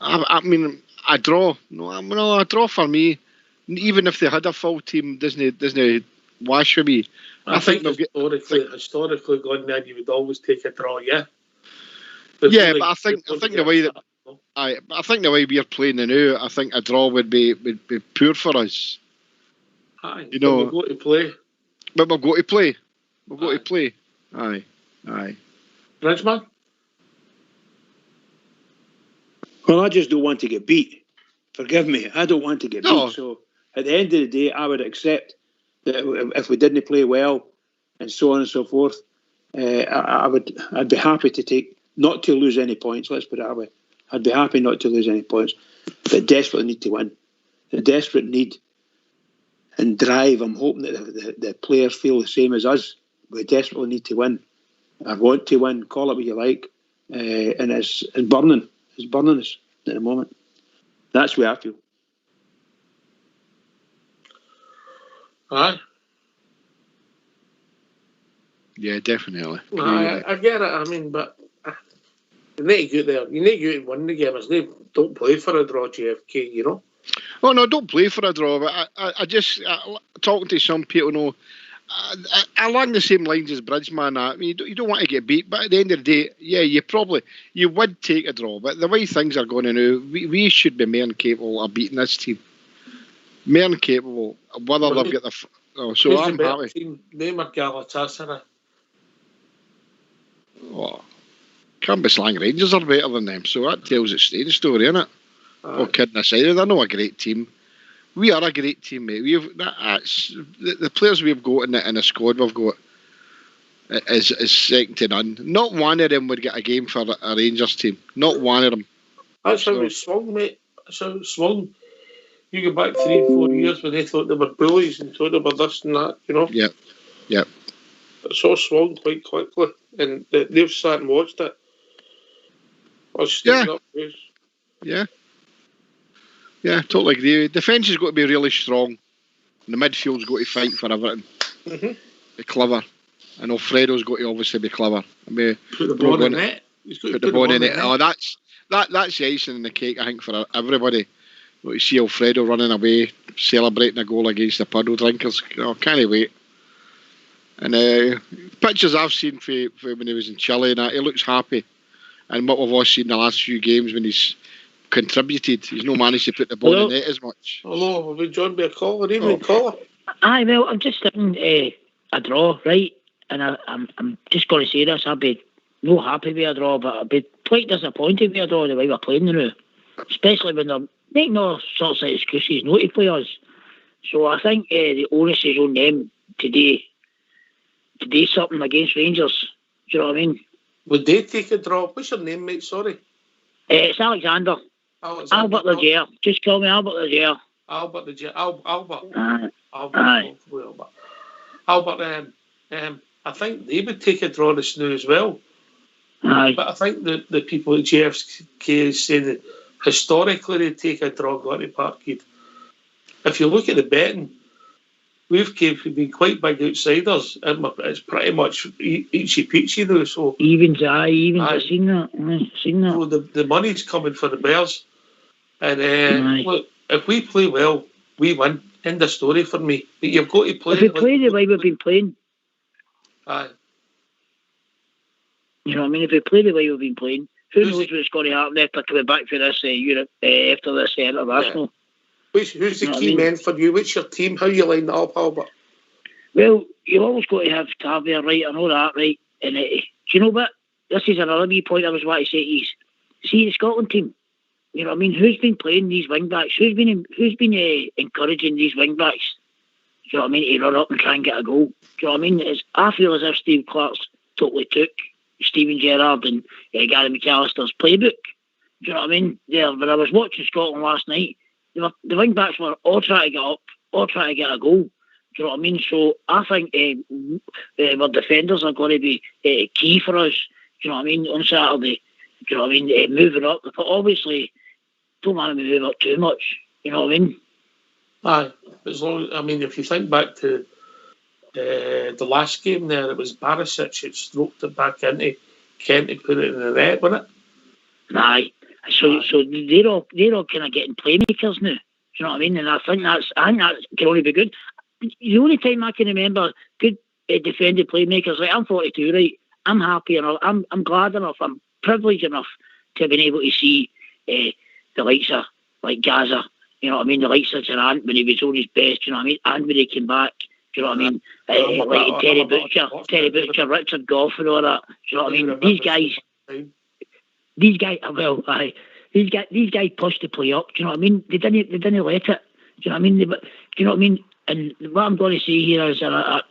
I mean. A draw, a draw for me. Even if they had a full team, doesn't wash for me. I think historically, going there, you would always take a draw, yeah. But I think the way that I think the way we're playing now, I think a draw would be poor for us. Aye, you know, we'll go to play. But we'll go to play. We'll go to play. Aye. Bridgman? Well, I just don't want to get beat. Forgive me. I don't want to get beat. So at the end of the day, I would accept that if we didn't play well and so on and so forth, I'd be happy to not to lose any points. Let's put it that way. I'd be happy not to lose any points, but desperately need to win. The desperate need and drive. I'm hoping that the players feel the same as us. We desperately need to win. I want to win. Call it what you like, and it's burning. It's burning us at the moment. That's where I feel. Aye. Yeah, definitely. I get it. I mean, but you need to get there. You need to get and win the game. Don't play for a draw, JFK, you know? Oh, no, don't play for a draw. But I just, talking to some people, along the same lines as Bridgeman, I mean, you don't want to get beat, but at the end of the day, yeah, you would take a draw. But the way things are going now, we should be more than capable of beating this team. More than capable, whether they've got the. So I'm happy. Team, name or Galatasaray. Oh, can't be slang Rangers are better than them, so that tells its story, innit? Oh, kidding aside, they're not a great team. We are a great team, mate. That's the players we've got in the squad we've got is second to none. Not one of them would get a game for a Rangers team. Not one of them. That's how it swung, mate. That's how it swung. You go back 3-4 years when they thought they were bullies and thought they were this and that, you know? Yeah. It's all swung quite quickly, and they've sat and watched it. Yeah, totally agree. Defence has got to be really strong. And the midfield's got to fight for everything. Mm-hmm. Be clever. And Alfredo's got to obviously be clever. Put the ball in it. Put the ball in it. Oh, that's the icing in the cake, I think, for everybody. You see Alfredo running away, celebrating a goal against the puddle drinkers. Oh, can't wait. And pictures I've seen for when he was in Chile and that, he looks happy. And what we've all seen in the last few games when he's contributed, he's not managed to put the ball in the net as much. Hello, have we joined by a caller? Evening, caller. Aye, well, I'm just thinking a draw, right? And I'm just going to say this, I'd be not happy with a draw, but I'd be quite disappointed with a draw the way we're playing now. Especially when they're making all sorts of excuses not to play us. So I think the onus is on them to do something against Rangers. Do you know what I mean? Would they take a draw? What's your name, mate? Sorry. It's Alexander. Albert Leger. Just call me Albert Leger. Albert Leger. Albert. Aye. Albert, I think they would take a draw this now as well. Aye. But I think the people at JFK is saying that historically they take a draw going to Parkhead. If you look at the betting, we've been quite big outsiders, and it's pretty much eachy peachy though. So evens. I've seen that. So the money's coming for the Bears, and look, if we play well, we win. End of story for me. But you've got to play. If we play the way we've been playing, aye. You know what I mean? If we play the way we've been playing, who knows what's going to happen after coming back for this Europe after this international? Who's the key men for you? What's your team? How you line that up, Albert? Well, you've always got to have Tavernier right. I know that, right? And do you know what? This is another wee point I was wanting to say to you. See the Scotland team. You know what I mean? Who's been playing these wing backs? Who's been encouraging these wing backs? Do you know what I mean? To run up and try and get a goal. Do you know what I mean? I feel as if Steve Clark's totally took Steven Gerrard and Gary McAllister's playbook. Do you know what I mean? When I was watching Scotland last night, the wing backs were all trying to get up, all trying to get a goal. Do you know what I mean? So I think our defenders are going to be key for us. Do you know what I mean? On Saturday, do you know what I mean? Moving up, but obviously don't want to move up too much. You know what I mean? Aye, as long if you think back to the last game there, it was Barisic that stroked it back into Kent to put it in the net, wasn't it? Aye. So they're all kind of getting playmakers now. Do you know what I mean? And I think that can only be good. The only time I can remember good defended playmakers, like I'm 42, right? I'm happy enough. I'm glad enough. I'm privileged enough to have been able to see the likes of like Gaza. You know what I mean? The likes of Durant when he was on his best. You know what I mean? And when he came back. Do you know what I mean? Like Terry Butcher, Richard Gough, and all that. Do you know what I mean? These guys pushed the play up. Do you know what I mean? They didn't let it. Do you know what I mean? Do you know what I mean? And what I'm going to say here is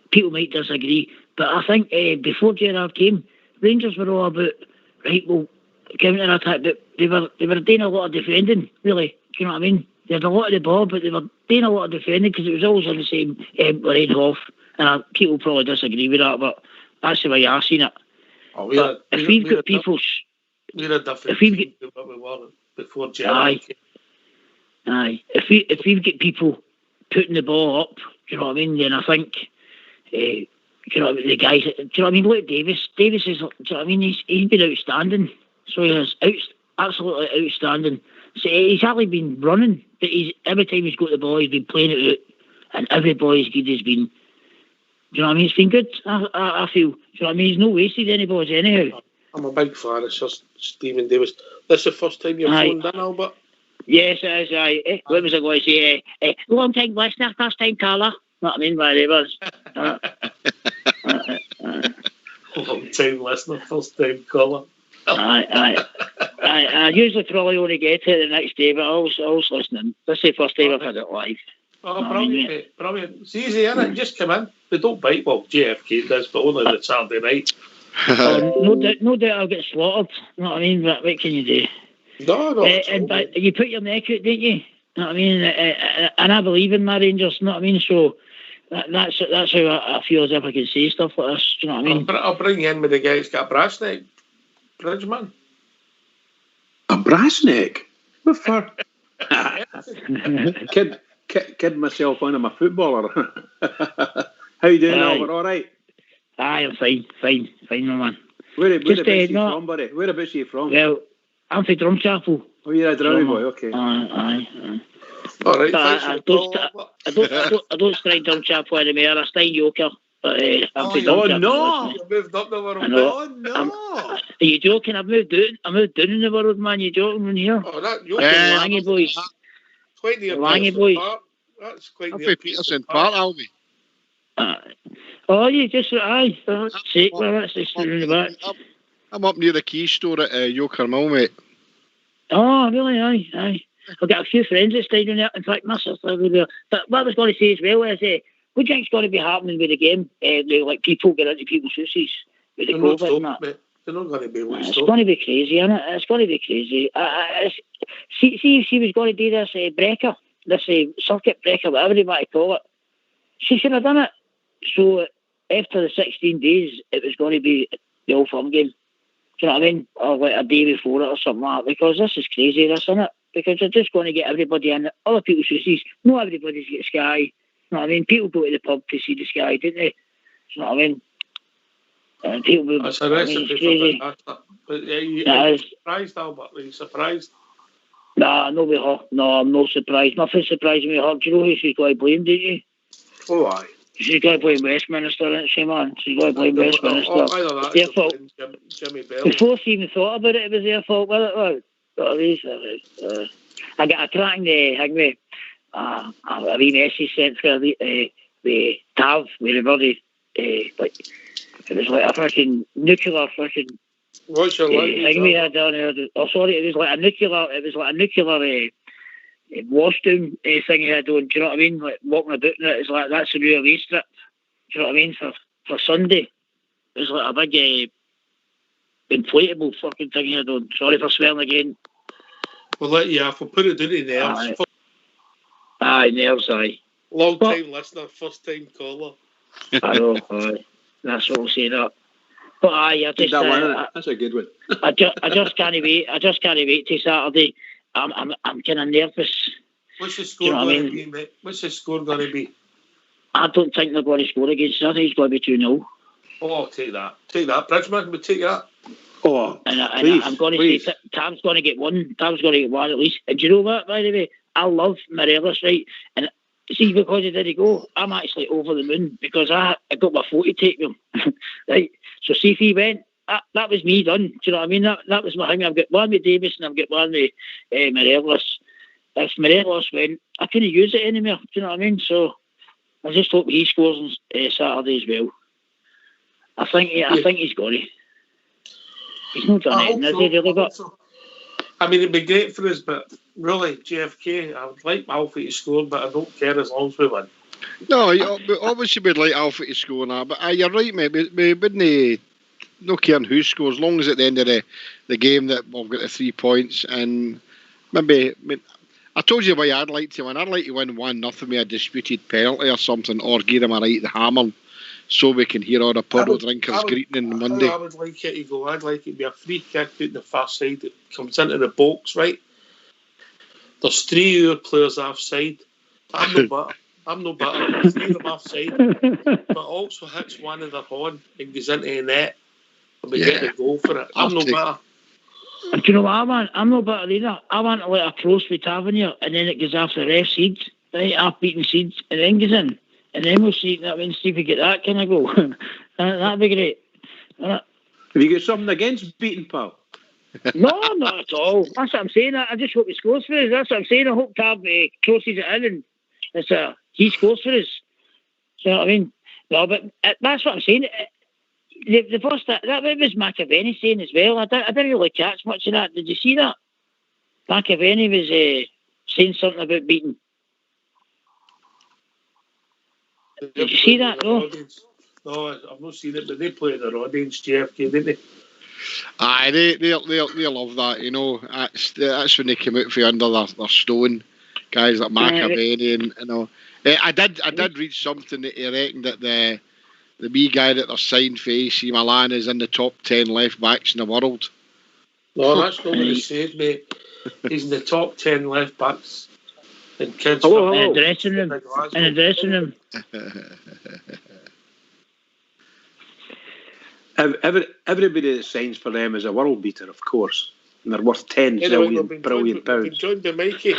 people might disagree, but I think before Gerrard came, Rangers were all about counter attack, but they were doing a lot of defending. Really, do you know what I mean? They had a lot of the ball, but they were doing a lot of defending because it was always on the same Lorraine Hoff. And people probably disagree with that, but that's the way I've seen it. If we've got people, we're a different team than what we were before Gerrard came. Aye. If we've got people putting the ball up, do you know what I mean? Then I think, do you know, the guys. Do you know what I mean? Look at Davis. Davis is. Do you know what I mean? He's been outstanding. So he is absolutely outstanding. So he's hardly been running, but every time he's got the ball, he's been playing it out, and every ball he's good has been you know what I mean? It's been good, I feel. Do you know what I mean? He's no wasted any balls anyhow. I'm a big fan of Sir Stephen Davis. This is the first time you've phoned in, Albert? Yes, it is. Aye. What was I going to say? Long time listener, first time caller. Know what I mean? Whatever. Long time listener, first time caller. I usually probably only get it the next day, but I was listening. This is the first time I've had it live. Oh, brilliant, mate. Brilliant. It's easy, isn't it? Just come in. They don't bite. Well, JFK does, but only on the Saturday night. No doubt I'll get slaughtered. You know what I mean? But what can you do? No. But you put your neck out, don't you? You know what I mean? And I believe in my Rangers. You know what I mean? So that's how I feel as if I can say stuff like this. Do you know what I mean? I'll bring you in with the guy who's got a brass neck. Bridgeman. A brass neck? What for? Kid myself on, I'm a footballer. How you doing, Albert? All right? Aye, I'm fine, my man. Whereabouts are you from, buddy? Whereabouts are you from? Well, I'm from Drumchapel. Oh, you're a Drummy boy, okay. Aye. All right, I don't strike Drumchapel anymore. I stay in Yoker. But I'm from Drumchapel. No! You moved up the world. Oh, no! Are you joking? I moved down in the world, man. You joking in here? Oh, that Yoker, Langy boys. Quite the Langy boys. That's quite the Peterson Park, Albie. Oh, you just aye. Sake, well, that's just in the back. I'm up near the Key store at Yoker Mill, mate. Oh, really? Aye. I've got a few friends that stayed in there. In fact, my sister over there. But what I was going to say as well is, what do you think's going to be happening with the game? Like people get into people's houses with the COVID and that. They're not going to be able to It's going to be crazy, isn't it? It's going to be crazy. See if she was going to do this breaker, this circuit breaker, whatever you might call it. She should have done it. So after the 16 days, it was going to be the Old Firm game. Do you know what I mean? Or like a day before it or something like that. Because this is crazy, this, isn't it? Because they're just going to get everybody in. Other people's houses. Not everybody's got Sky. You know what I mean? People go to the pub to see the Sky, don't they? You know what I mean? And people will, that's a recipe for disaster. But are you surprised, Albert? Are you surprised? Nah, no, I'm not surprised. Nothing surprised me. Do you know who she's got to blame, don't you? Oh, aye. She's got to blame Westminster, isn't she, man? She's got to blame Westminster. Either that, their fault. Jimmy Bell. Before she even thought about it, it was their fault, wasn't it? I got a cracking hangway. A wee message sent for the Tav, where everybody, like, it was like a fucking nuclear fucking what's your thing we had down there. Oh, sorry, it was like a nuclear washdown thing he had on. Do you know what I mean? Like walking about in it, it's like that's a new away strip. Do you know what I mean? For Sunday, it was like a big inflatable fucking thing he had on. Sorry for swearing again. We'll let you off. We'll put it down to nerves. Aye, nerves, aye. Long time listener, first time caller. I know, aye. That's what we'll say that. But aye, that's a good one. I just can't wait. I just can't wait till Saturday. I'm kind of nervous. What's the score going to be, mate? What's the score going to be? I don't think they're going to score against us. I think it's going to be 2-0. Oh, I'll take that. Take that. Bridgeman, we'll take that. Oh, I'm going to say Tam's going to get one. Tam's going to get one at least. And do you know what, by the way? I love Morelos, right? And see, because he didn't go, I'm actually over the moon because I got my photo taken with him. Right? So see if he went, that was me done. Do you know what I mean? That was my thing. I've got one with Davis and I've got one with Morelos. If Morelos went, I couldn't use it anymore. Do you know what I mean? So I just hope he scores on Saturday as well. I think he's got it. He's not done it, has he, really? But I mean, it'd be great for us, but really, JFK, I would like Alfie to score, but I don't care as long as we win. No, obviously we'd like Alfie to score now, but you're right, mate. We wouldn't no caring who scores, as long as at the end of the game that we've got the 3 points. And maybe, I told you why I'd like to win. I'd like to win 1-0 with a disputed penalty or something, or give him a right to hammer, so we can hear all the puddle drinkers greeting on Monday. I would like it to go. I'd like it to be a free kick out the far side that comes into the box, right? There's 3 other players offside. I'm no better. 3 of them offside, but also hits one of their horn and goes into the net. And we get the goal for it. I'm no better. Do you know what I want? I'm no better either. I want to let a close with Tavernier and then it goes after the ref seeds, right? Half beaten seeds, and then goes in. And then we'll see if we get that kind of goal. That'd be great. Have you got something against beating, pal? No, not at all. That's what I'm saying. I just hope he scores for us. That's what I'm saying. I hope Tab crosses it in and he scores for us. You know what I mean? No, but that's what I'm saying. The first that was McAvenny saying as well. I didn't really catch much of that. Did you see that? McAvenny was saying something about beating. Did you see that? No. No, I've not seen it, but they play at their audience, JFK, didn't they? Aye, they love that, you know. That's when they came out from under their stone, guys like McAvenny and you know. I did read something that he reckoned that the wee guy that they're signed for AC Milan is in the top 10 left backs in the world. No, that's not what he said, mate. He's in the top 10 left backs in kids. Hello. In the dressing room. In the dressing room. Everybody that signs for them is a world beater, of course. And they're worth 10 zillion brilliant pounds. We've joined the Mikey.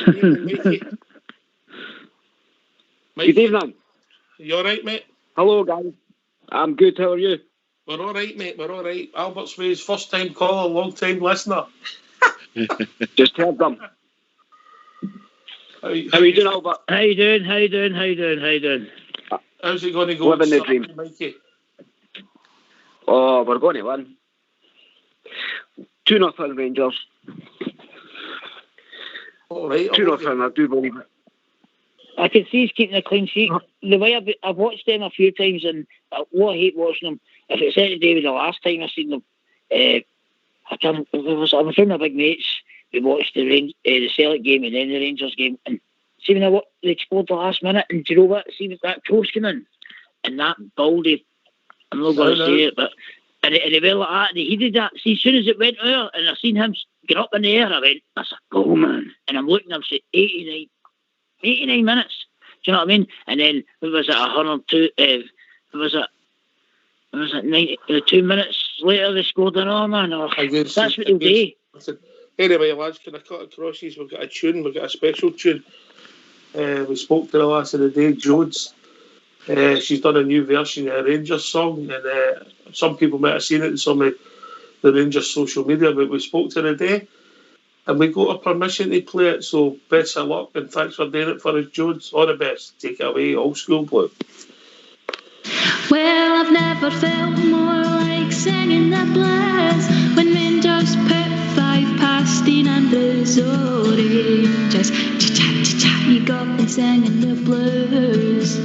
Good evening. You alright, mate? Hello, guys. I'm good. How are you? We're alright, mate. We're alright. Albert Sway's first time caller, long time listener. Just heard them. How are you doing, Albert? How you doing? How's it going to go? Living the dream. Mikey? Oh, we're going to win. 2-0 Rangers. All right. 2-0, I do believe it. I can see he's keeping a clean sheet. The way I've watched them a few times, and what I hate watching them. If it's any day with the last time I seen them, I was with my big mates. We watched the Celtic game and then the Rangers game, and see when they scored the last minute, and do you know what? See with that cross came in, and that Baldy. I'm not going to say it, but and they went like that, and he did that. See, as soon as it went out, and I seen him get up in the air, I went, that's a goal, man. And I'm looking, I'm saying 89 minutes. Do you know what I mean? And then it was at 102. It was at 2 minutes later they scored another, man. That's what they'll do. Anyway, lads, can I cut across these? We've got a tune. We've got a special tune. We spoke to the last of the day, Jodes. She's done a new version of a Rangers song, and some people might have seen it in some of the Rangers social media, but we spoke to her today, and we got her permission to play it, so best of luck, and thanks for doing it for us, Jones. All the best. Take it away, Old School Blue. Well, I've never felt more like singing the blues when Rangers put 5 past Dean Andrews Rangers. Cha-cha-cha-cha, you got me singing the blues.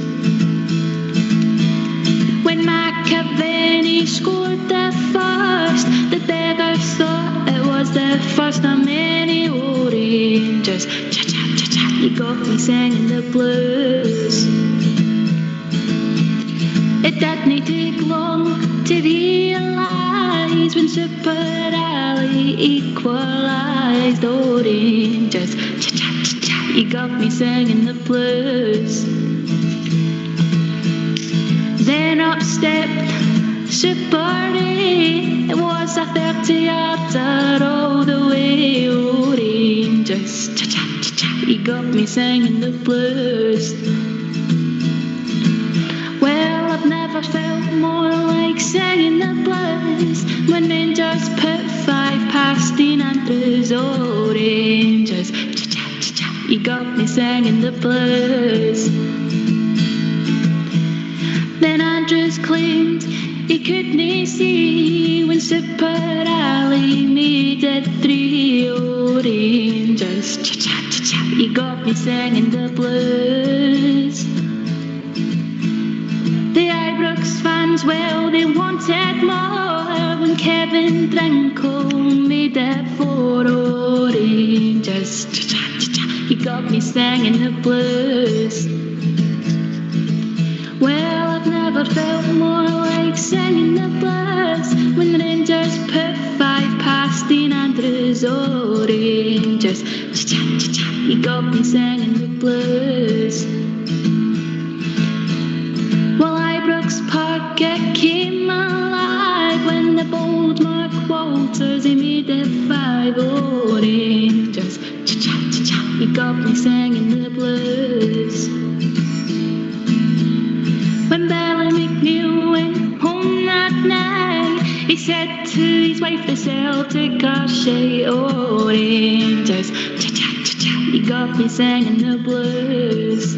When McAvenny scored the first, the beggars thought it was the first of many Rangers. Cha-cha-cha-cha, you got me singing the blues. It didn't take long to realise when Super Ali equalised. Oh, Rangers, cha-cha-cha-cha, you got me singing the blues. Then up stepped Super A. It was a 30-yarder all the way. Oh, Rangers, cha-cha-cha-cha, you got me singing the blues. Well, I've never felt more like singing the blues when Rangers put 5 past Dean Andrews. Oh, Rangers, cha-cha-cha-cha, you got me singing the blues. Then Andrews claimed he couldn't see when Super Ali made it 3. Oh, Rangers, cha-cha-cha-cha, you got me singing the blues. The Ibrox fans, well, they wanted more when Kevin Drinkle made it 4. Oh, Rangers, cha-cha-cha-cha, you got me singing the blues. Well, I've never felt more like singing the blues when the Rangers put 5 past Dean Andrews. Oh, Rangers, cha-cha-cha-cha, you got me singing the blues. Well, Ibrox Park, it came alive when the bold Mark Walters, he made it 5. Oh, Rangers, cha-cha-cha-cha, you got me singing the blues. said to his wife, the Celtic are shite, oh Rangers. Cha-cha, cha-cha, you got me singing the blues.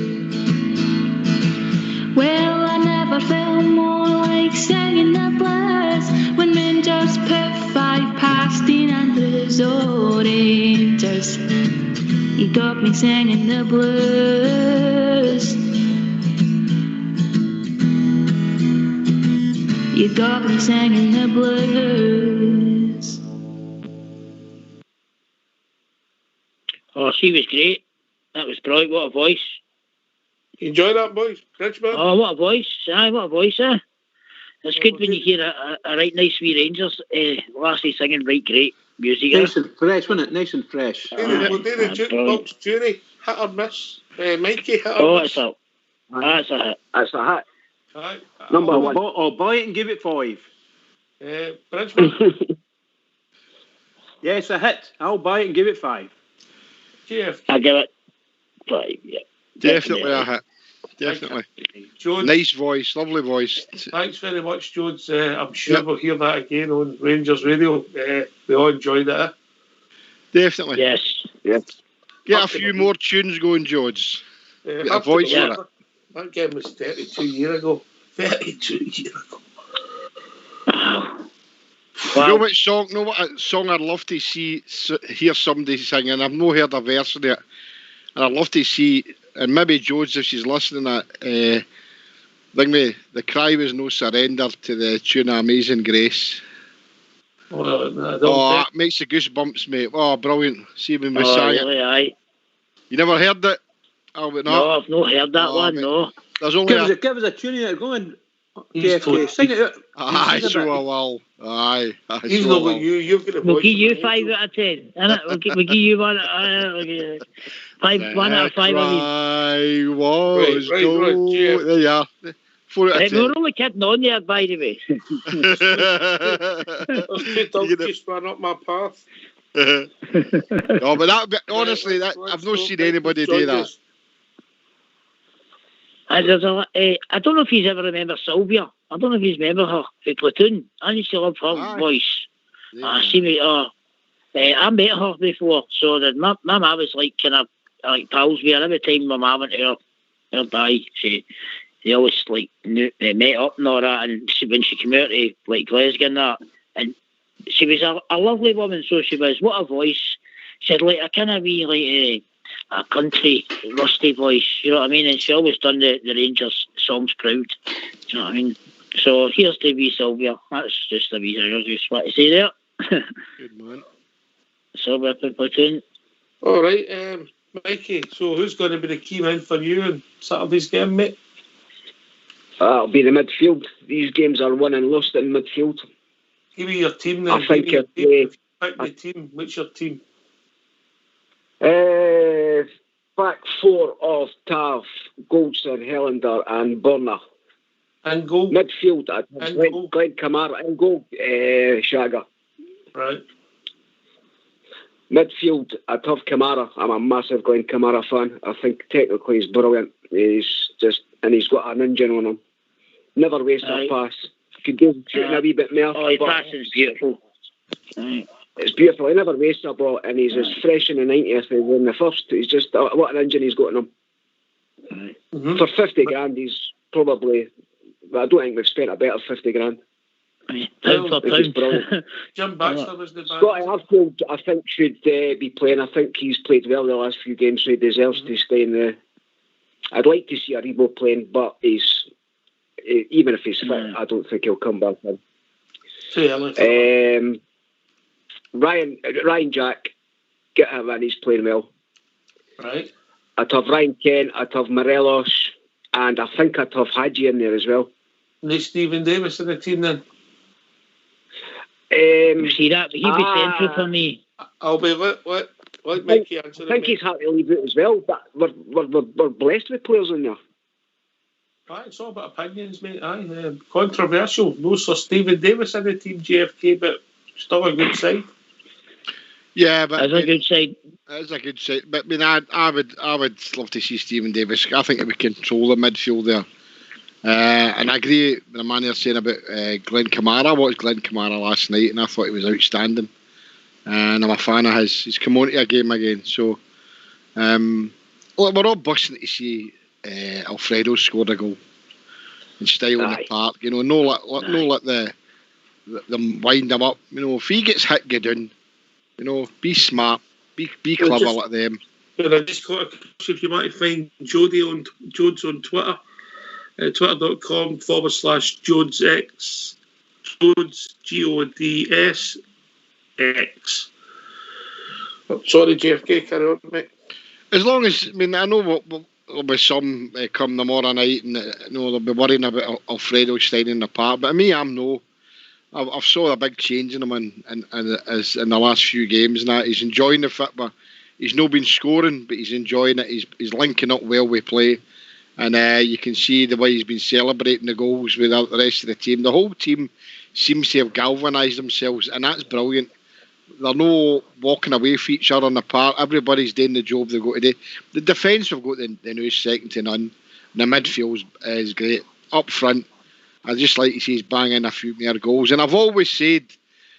Well, I never felt more like singing the blues when Rangers put 5 past Dean Andrews, oh Rangers. You got me singing the blues. You got me singing the blues. Oh, she was great. That was brilliant. What a voice. You enjoy that, boys? Bridgeman? Oh, what a voice. Aye, what a voice, eh? It's good when you hear a right nice wee Rangers lassie singing right great music. Nice and fresh, wasn't it? Nice and fresh. We'll do the jukebox jury. Hit or miss. Mikey, hit or Oh, miss. that's a hit. That's a hit. Aye. Number one. I'll buy it and give it 5. Bridgeman, Yes, a hit. I'll buy it and give it 5. Jeff, I give it 5, yeah. Definitely a hit. Definitely. Jones. Nice voice, lovely voice. Thanks very much, Jones. I'm sure we'll hear that again on Rangers Radio. We all enjoyed it. Definitely. Yes. Get a few more tunes going, George. Get a voice for it. That game was 32 years ago. 32 years ago. You know what song I'd love to hear somebody singing? I've not heard a verse of it. And I'd love to see, and maybe George, if she's listening, that the cry was no surrender to the tune of Amazing Grace. That makes the goosebumps, mate. Oh, brilliant. See when we sang really, it. Aye. You never heard it? No, I've not heard that one, mate. no. There's only Give us a tune of it going. He's JFK, sing it out. Aye, so I will. Aye. He's not got you. You've got a We'll voice. give you 5 out of 10. We'll give you 1 out of 5 of these. Cry was Right, gold. There you are. 4 out of 10. We're only kidding on there, by the way. There's 2 donkeys ran up my path. No, but honestly, I've not seen anybody do that. And there's I don't know if you ever remember Sylvia. I don't know if you remember her for Platoon. I used to love her voice. I met her before, so that my mum was like kind of like pals with her. Every time my mum went to her die, they always like met up and all that. And when she came out to like Glasgow and that, and she was a lovely woman. So she was. What a voice! She had like a kind of wee like a country rusty voice. You know what I mean? And she always done the Rangers songs proud. Do you know what I mean? So here's the wee Sylvia. That's just a wee thing I just want to say there. Good man. Sylvia from Platoon. All right, Mikey. So who's going to be the key man for you in Saturday's game, mate? It'll be the midfield. These games are won and lost in midfield. Give me your team then. I think Give me your team. Pick the team. What's your team? Back 4 of Tav, Goldson, Helander and Burner. And goal. Midfield, goal. Glenn Kamara. And goal, Shaga. Right. Midfield, I'd have Kamara. I'm a massive Glenn Kamara fan. I think technically he's brilliant. He's got an engine on him. Never waste a pass. Could do shooting a wee bit more. Oh, his passing's beautiful. Right. It's beautiful. He never wastes a ball, and he's as fresh in the 90th as in the first. He's just what an engine he's got in him. Mm-hmm. For 50 grand, he's probably. I don't think we've spent a better 50 grand. Pound for pound. Jim Baxter was the Scotty Arfield, I think, should be playing. I think he's played well the last few games, so he deserves to stay in the. I'd like to see Aribo playing, but even if he's fit, I don't think he'll come back in. Ryan Jack, get him in, he's playing well. Right. I'd have Ryan Kent, I'd have Morelos, and I think I'd have Hadji in there as well. And there's Stephen Davis in the team then? See that? He'd be central for me. I'll be let Mikey answer. I think he's happy to leave it as well, but we're blessed with players in there. Aye, it's all about opinions, mate. Aye, controversial. No Sir Stephen Davis in the team, JFK, but still a good side. Yeah, but that's a good side. That's a good side. But I mean, I would love to see Stephen Davis. I think he would control the midfield there. And I agree with the man you're saying about Glenn Kamara. I watched Glenn Kamara last night and I thought he was outstanding. And I'm a fan of his. He's come on to a game again. So, look, we're all busting to see Alfredo scored a goal in style in the park. You know, no let them wind him up. You know, if he gets hit, get down. You know, be smart, be clever like them. But I just got a question. If you want to find Jodes on Twitter, twitter.com/JodesX. Jodes, Gods X. Oh, sorry, JFK, carry on, mate. As long as, I mean, I know there'll be some come tomorrow night and they'll be worrying about Alfredo staying in the park, but me, I've saw a big change in him in the last few games and that. He's enjoying the fit, but he's not been scoring, but he's enjoying it. He's linking up well with play. And you can see the way he's been celebrating the goals without the rest of the team. The whole team seems to have galvanised themselves, and that's brilliant. They're no walking away from each other in the park. Everybody's doing the job they've got to do. The defence have got the news second to none. The midfield is great. Up front, I just like to see he's banging a few more goals. And I've always said,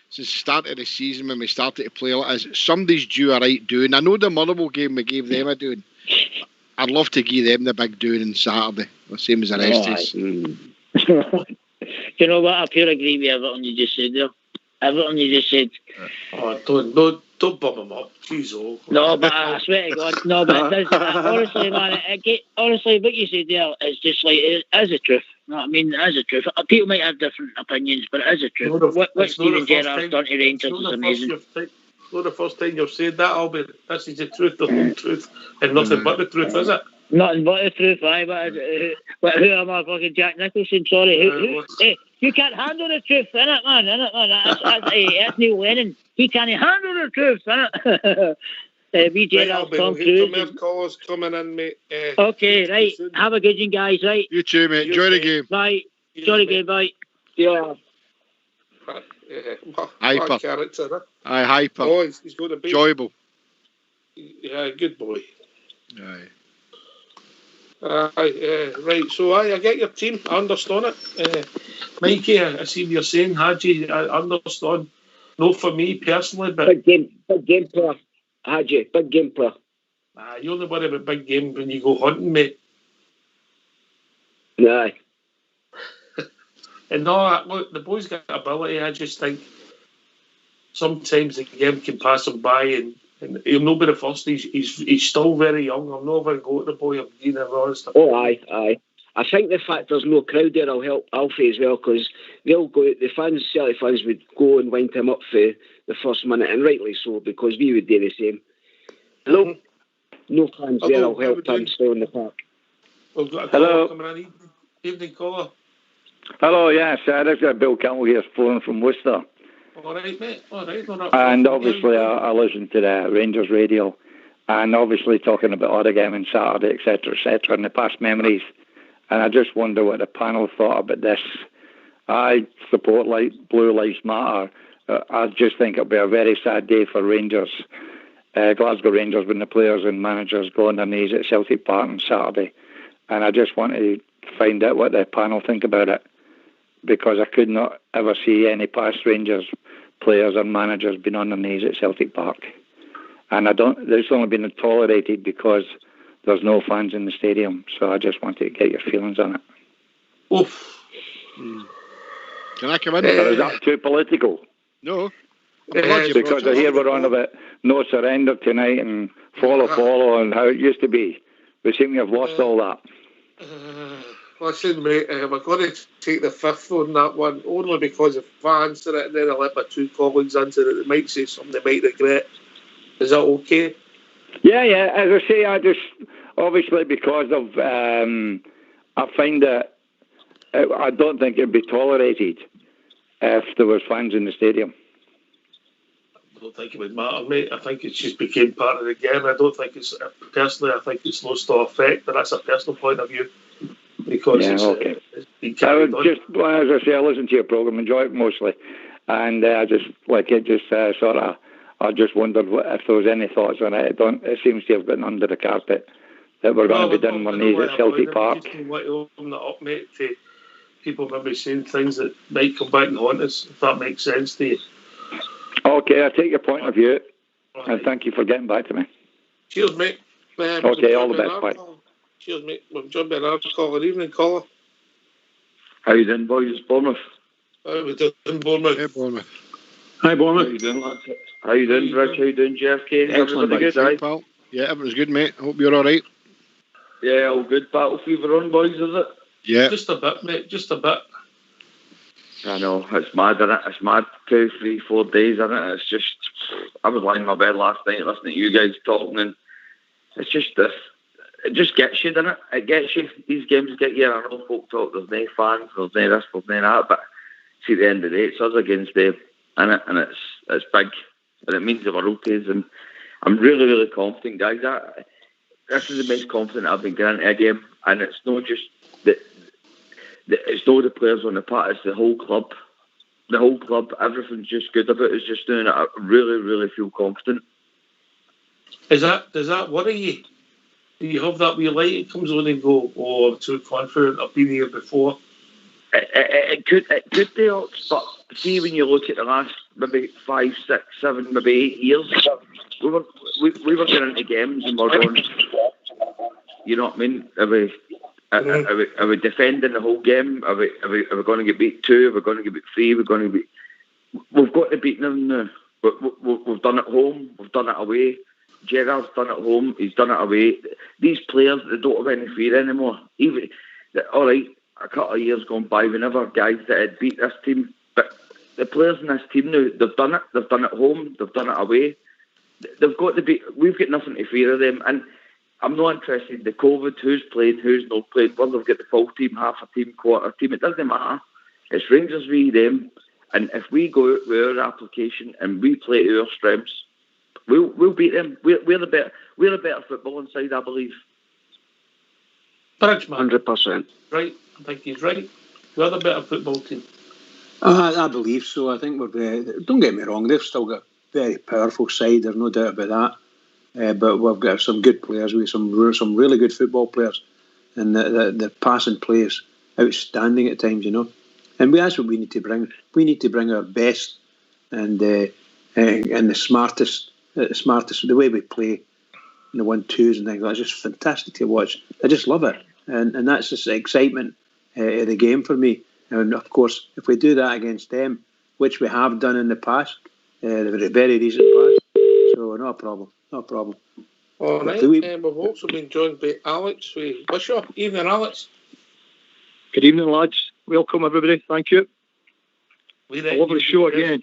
since the start of the season when we started to play like this, somebody's due a right doing. I know the Motherwell game we gave them a doing. I'd love to give them the big doing on Saturday, the same as the rest of us. Do you know what? I pure agree with everything you just said there. Everything you just said. Oh, don't bum him up. Jeez, oh. No, but I swear to God, no, but it does. Honestly, man, honestly, what you said there is just like, it is the truth. You know what I mean? It is the truth. People might have different opinions, but it is the truth. What Steven Gerrard's done to Rangers is amazing. It's not the first time you've said that, Albert. This is the truth, the whole truth, and nothing but the truth, is it? Nothing but the truth, aye. But who am I, fucking Jack Nicholson? Sorry. Hey, you can't handle the truth, innit, man? That's Neil Lennon. He can't handle the truth, innit? BJ, right, Tom Cruise. Some more callers coming in, mate. Okay, right. Have a good one, guys, right? You too, mate. Enjoy the game. Bye. Enjoy the game, bye. Yeah. Hyper. Character, huh? Aye, hyper. Oh, he's going to be enjoyable. Yeah, good boy. Aye. Right, so I get your team. I understand it. Mikey, I see what you're saying. Haji, I understand. Not for me personally, but Big game player. Haji, big game player. You only worry about big game when you go hunting, mate. Aye. And no, look, the boy's got ability. I just think sometimes the game can pass him by, and he'll not be the first. He's still very young. I'm not even going to the boy. I'm being honest. Oh, aye. I think the fact there's no crowd there will help Alfie as well, because they'll go. The fans, Celtic fans, would go and wind him up for the first minute, and rightly so, because we would do the same. Hello. Mm-hmm. No fans there will help him stay on the park. We've got a caller coming in. Evening caller. Hello, yes, this is Bill Campbell here, phoning from Worcester. All right, mate. All right. And obviously, I listen to the Rangers radio, and obviously talking about other game on Saturday, etc., and the past memories. And I just wonder what the panel thought about this. I support Blue Lives Matter. I just think it'll be a very sad day for Rangers, Glasgow Rangers, when the players and managers go on their knees at Celtic Park on Saturday. And I just want to find out what the panel think about it, because I could not ever see any past Rangers players or managers being on their knees at Celtic Park. And it's only been tolerated because there's no fans in the stadium. So I just wanted to get your feelings on it. Oof. Can I come in? Is that too political? No. Because I hear we're on about no surrender tonight and follow and how it used to be. We seem to have lost all that. Listen, mate, we're going to take the fifth on that one, only because if I answer it and then I let my two colleagues answer it, they might say something they might regret. Is that okay? Yeah. As I say, I just, obviously because of, I find that I don't think it'd be tolerated if there was fans in the stadium. I don't think it would matter, mate. I think it's just became part of the game. I don't think it's, personally, I think it's lost all effect, but that's a personal point of view. Because it's been carried on. Just, as I say, I listen to your programme, enjoy it mostly, and I just I just wondered if there was any thoughts on it. It seems to have been under the carpet that we're going to be done one days at Celtic Park. Just don't want to open that up, mate, to people maybe saying things that might come back and haunt us, if that makes sense to you. Okay, I take your point of view, All and right. thank you for getting back to me. Cheers, mate. Okay, all the best, bye. Cheers, mate. We've John Bernard caller. Evening, caller. How you doing, boys? Bournemouth. How we doing, Bournemouth? Yeah, Bournemouth. Hi, How Bournemouth. you doing, lads? How you doing, Rich? How you doing, JFK? Excellent, Everybody good, Right, aye? pal? Yeah, everything's good, mate. Hope you're all right. Yeah, all good. Battle fever on, boys, is it? Yeah. Just a bit, mate. Just a bit. I know, it's mad, isn't it? It's mad. 2, 3, 4 days, isn't it? It's just, I was lying in my bed last night listening to you guys talking, and it's just this. It just gets you, doesn't it? It gets you. These games get you. I know folk talk, there's no fans, there's no this, there's no that, but see, at the end of the day, it's us against them, innit? And it's big, and it means the world to us, and I'm really, really confident, guys. This is the most confident I've been getting into a game, and it's not just it's not the players on the part, it's the whole club. The whole club, everything's just good about it. It's just doing it. I really, really feel confident. Does that worry you? Do you have that wee light that comes on and go, oh, I'm too confident, I've been here before? It could do, but see, when you look at the last maybe 5, 6, 7, maybe 8 years, we were getting into games and we're going, you know what I mean? Are we defending the whole game? Are we going to get beat 2? Are we going to get beat 3? We've got to beat them now. We've done it home. We've done it away. Gerrard's done it home. He's done it away. These players, they don't have any fear anymore. Even all right, a couple of years gone by, we never had guys that had beat this team. But the players in this team now, they've done it. They've done it home. They've done it away. They've got to be. We've got nothing to fear of them. And I'm not interested in the COVID, who's playing, who's not playing, whether they've got the full team, half a team, quarter team. It doesn't matter. It's Rangers v them. And if we go out with our application and we play to our strengths, we'll beat them. We're the better footballing side, I believe. Briggs, man. 100%. Right. I think he's right. We're the better football team. I believe so. I think don't get me wrong, they've still got a very powerful side, there's no doubt about that. But we've got some good players, with some really good football players, and the passing play is outstanding at times, you know. And that's what we need to bring. We need to bring our best and the smartest, the way we play, the 1-2s and things like that. It's just fantastic to watch. I just love it, and that's just the excitement of the game for me. And of course, if we do that against them, which we have done in the past, the very recent past, so no problem. All right. We've also been joined by Alex Bishop. Evening, Alex. Good evening, lads. Welcome, everybody. Thank you. I love the show again.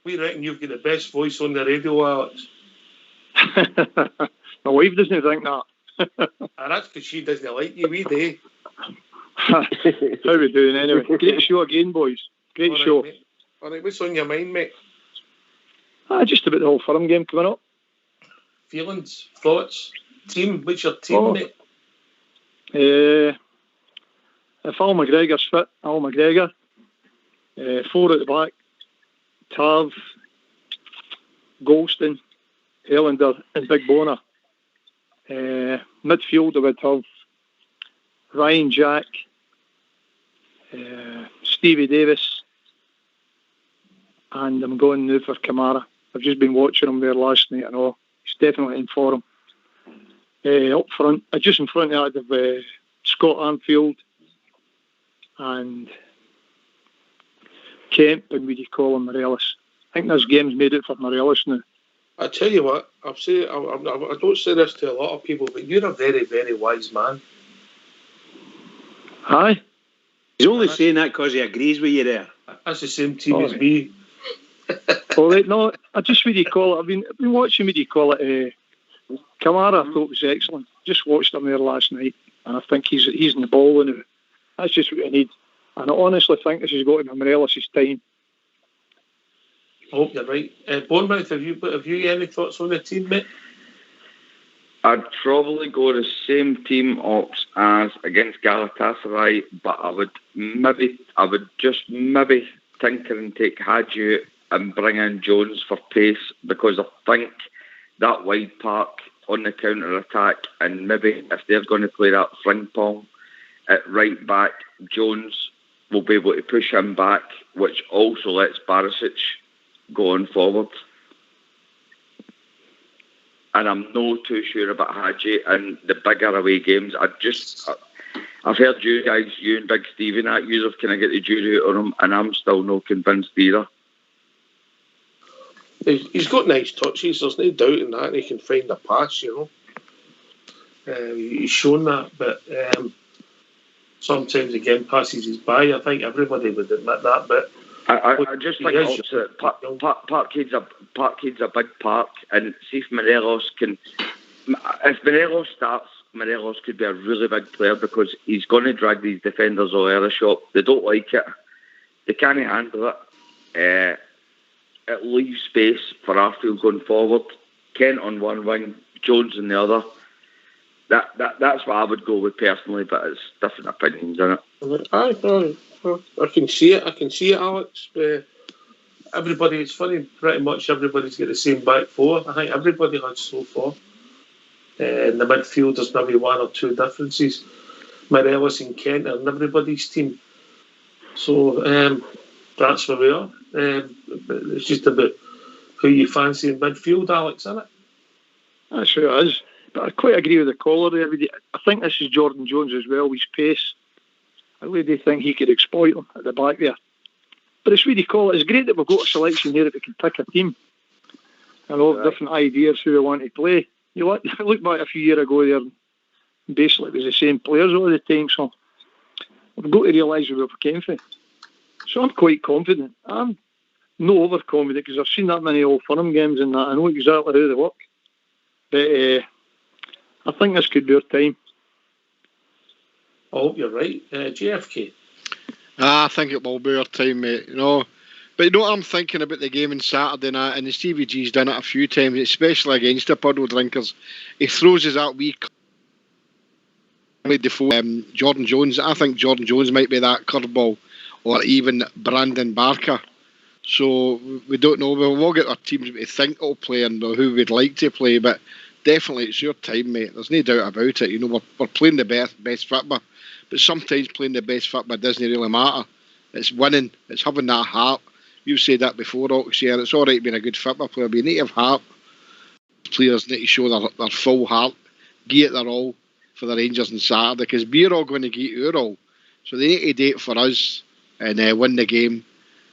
We reckon you've got the best voice on the radio, Alex. My wife doesn't think that. And that's because she doesn't like you, we do. How we doing anyway? Great show again, boys. Great show. Mate. All right, what's on your mind, mate? Just about the whole Fulham game coming up. Feelings, thoughts, team. What's your team, mate? If Al McGregor's fit, Al McGregor. 4 at the back. Tav, Golston, Helander and Big Bona. Midfield I would have Ryan Jack, Stevie Davis, and I'm going now for Kamara. I've just been watching him there last night and all. He's definitely in form. Up front, just in front of that, Scott Armfield and Kemp and what do you call him, Morelos. I think this game's made it for Morelos now. I tell you what, I don't say this to a lot of people, but you're a very, very wise man. Aye. He's only saying that because he agrees with you there. That's the same team as me. Well, no, I just what do you call it? I've been watching what do you call it. Kamara, I thought was excellent. Just watched him there last night, and I think he's in the ball now. That's just what we need. And I honestly think this has got to be Morelos' time. I hope you're right. Bournemouth, have you any thoughts on the team, mate? I'd probably go the same team ops as against Galatasaray, but I would just maybe tinker and take Hadji and bring in Jones for pace, because I think that wide park on the counter attack, and maybe if they're going to play that Frimpong at right back, Jones will be able to push him back, which also lets Barisic go on forward. And I'm not too sure about Hadji and the bigger away games. I've heard you guys, you and Big Stevie, that you have kind of get the jury out of him, and I'm still not convinced either. He's got nice touches, there's no doubt in that. He can find a pass, you know. He's shown that, but sometimes the game passes his by. I think everybody would admit that, but I just think also that Parkhead's a big park, and see if Morelos can. If Morelos starts, Morelos could be a really big player because he's going to drag these defenders all over the shop. They don't like it. They can't handle it. It leaves space for Arfield going forward. Kent on one wing, Jones on the other. That's what I would go with personally, but it's different opinions, isn't it? I can see it, Alex. Everybody, it's funny, pretty much everybody's got the same back four. I think everybody has so far. In the midfield, there's maybe one or two differences. Morelos and Kent are in everybody's team. So that's where we are. But it's just about who you fancy in midfield, Alex, isn't it? That's who it is. But I quite agree with the caller there. I think this is Jordan Jones as well, with his pace. I really think he could exploit him at the back there. But it's really cool. It's great that we've got a selection here that we can pick a team and all different ideas who we want to play. You look back a few years ago there, and basically it was the same players all the time. So we've got to realise where we came from. So I'm quite confident. I'm not overconfident because I've seen that many Old Firm games and that. I know exactly how they work. But I think this could be our time. I hope you're right. JFK? I think it will be our time, mate. You know. But you know what I'm thinking about the game on Saturday night, and the Stevie G's done it a few times, especially against the puddle drinkers. He throws us that week. Jordan Jones. I think Jordan Jones might be that curveball, or even Brandon Barker. So we don't know. We'll all get our teams we think will play and who we'd like to play, but definitely it's your time, mate. There's no doubt about it. You know, we're playing the best football, but sometimes playing the best football doesn't really matter. It's winning. It's having that heart. You've said that before, Ox, and it's all right being a good football player, but you need to have heart. Players need to show their full heart, give it their all for the Rangers on Saturday, because we're all going to give it our all. So they need to do it for us and win the game.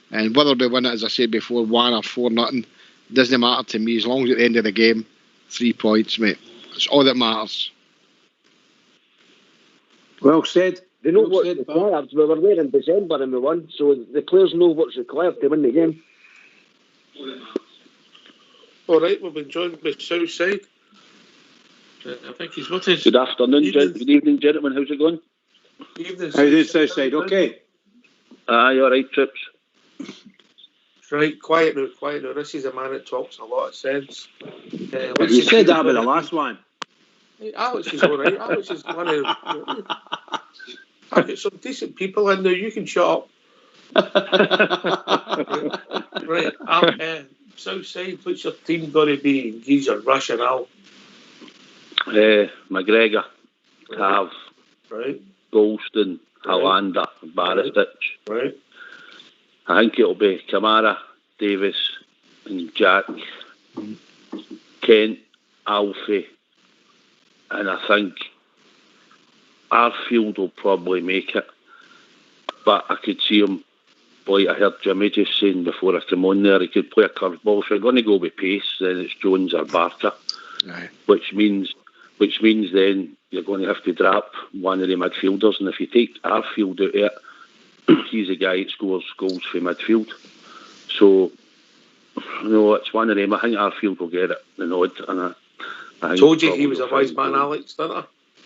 And whether we win it, as I said before, 1 or 4-0, doesn't matter to me. As long as at the end of the game, 3 points, mate. That's all that matters. Well said. They know what's required. We were there in December and we won, so the players know what's required to win the game. All right, we've been joined by Southside. I think he's with us. Good afternoon, good evening, gentlemen. How's it going? Evening, how is Southside? Okay. Aye, all right, Trips. Right, quiet now. This is a man that talks a lot of sense. You said that about the last one. Hey, Alex is all right. Alex is one of... I've got some decent people in there. You can shut up. Right. Southside, what's your team going to be? He's your rationale. McGregor, Cav, right. Golston, Hollander, Barisic. Right. I think it'll be Kamara, Davis, and Jack, Kent, Alfie, and I think Arfield will probably make it. But I could see him, like I heard Jimmy just saying before I come on there, he could play a curveball. If you're going to go with pace, then it's Jones or Barker. Aye. Which means then you're going to have to drop one of the midfielders. And if you take Arfield out of it, he's a guy that scores goals for midfield. So, it's one of them. I think Arfield will get it, the nod. And I told you he was a wise man, Alex, didn't I?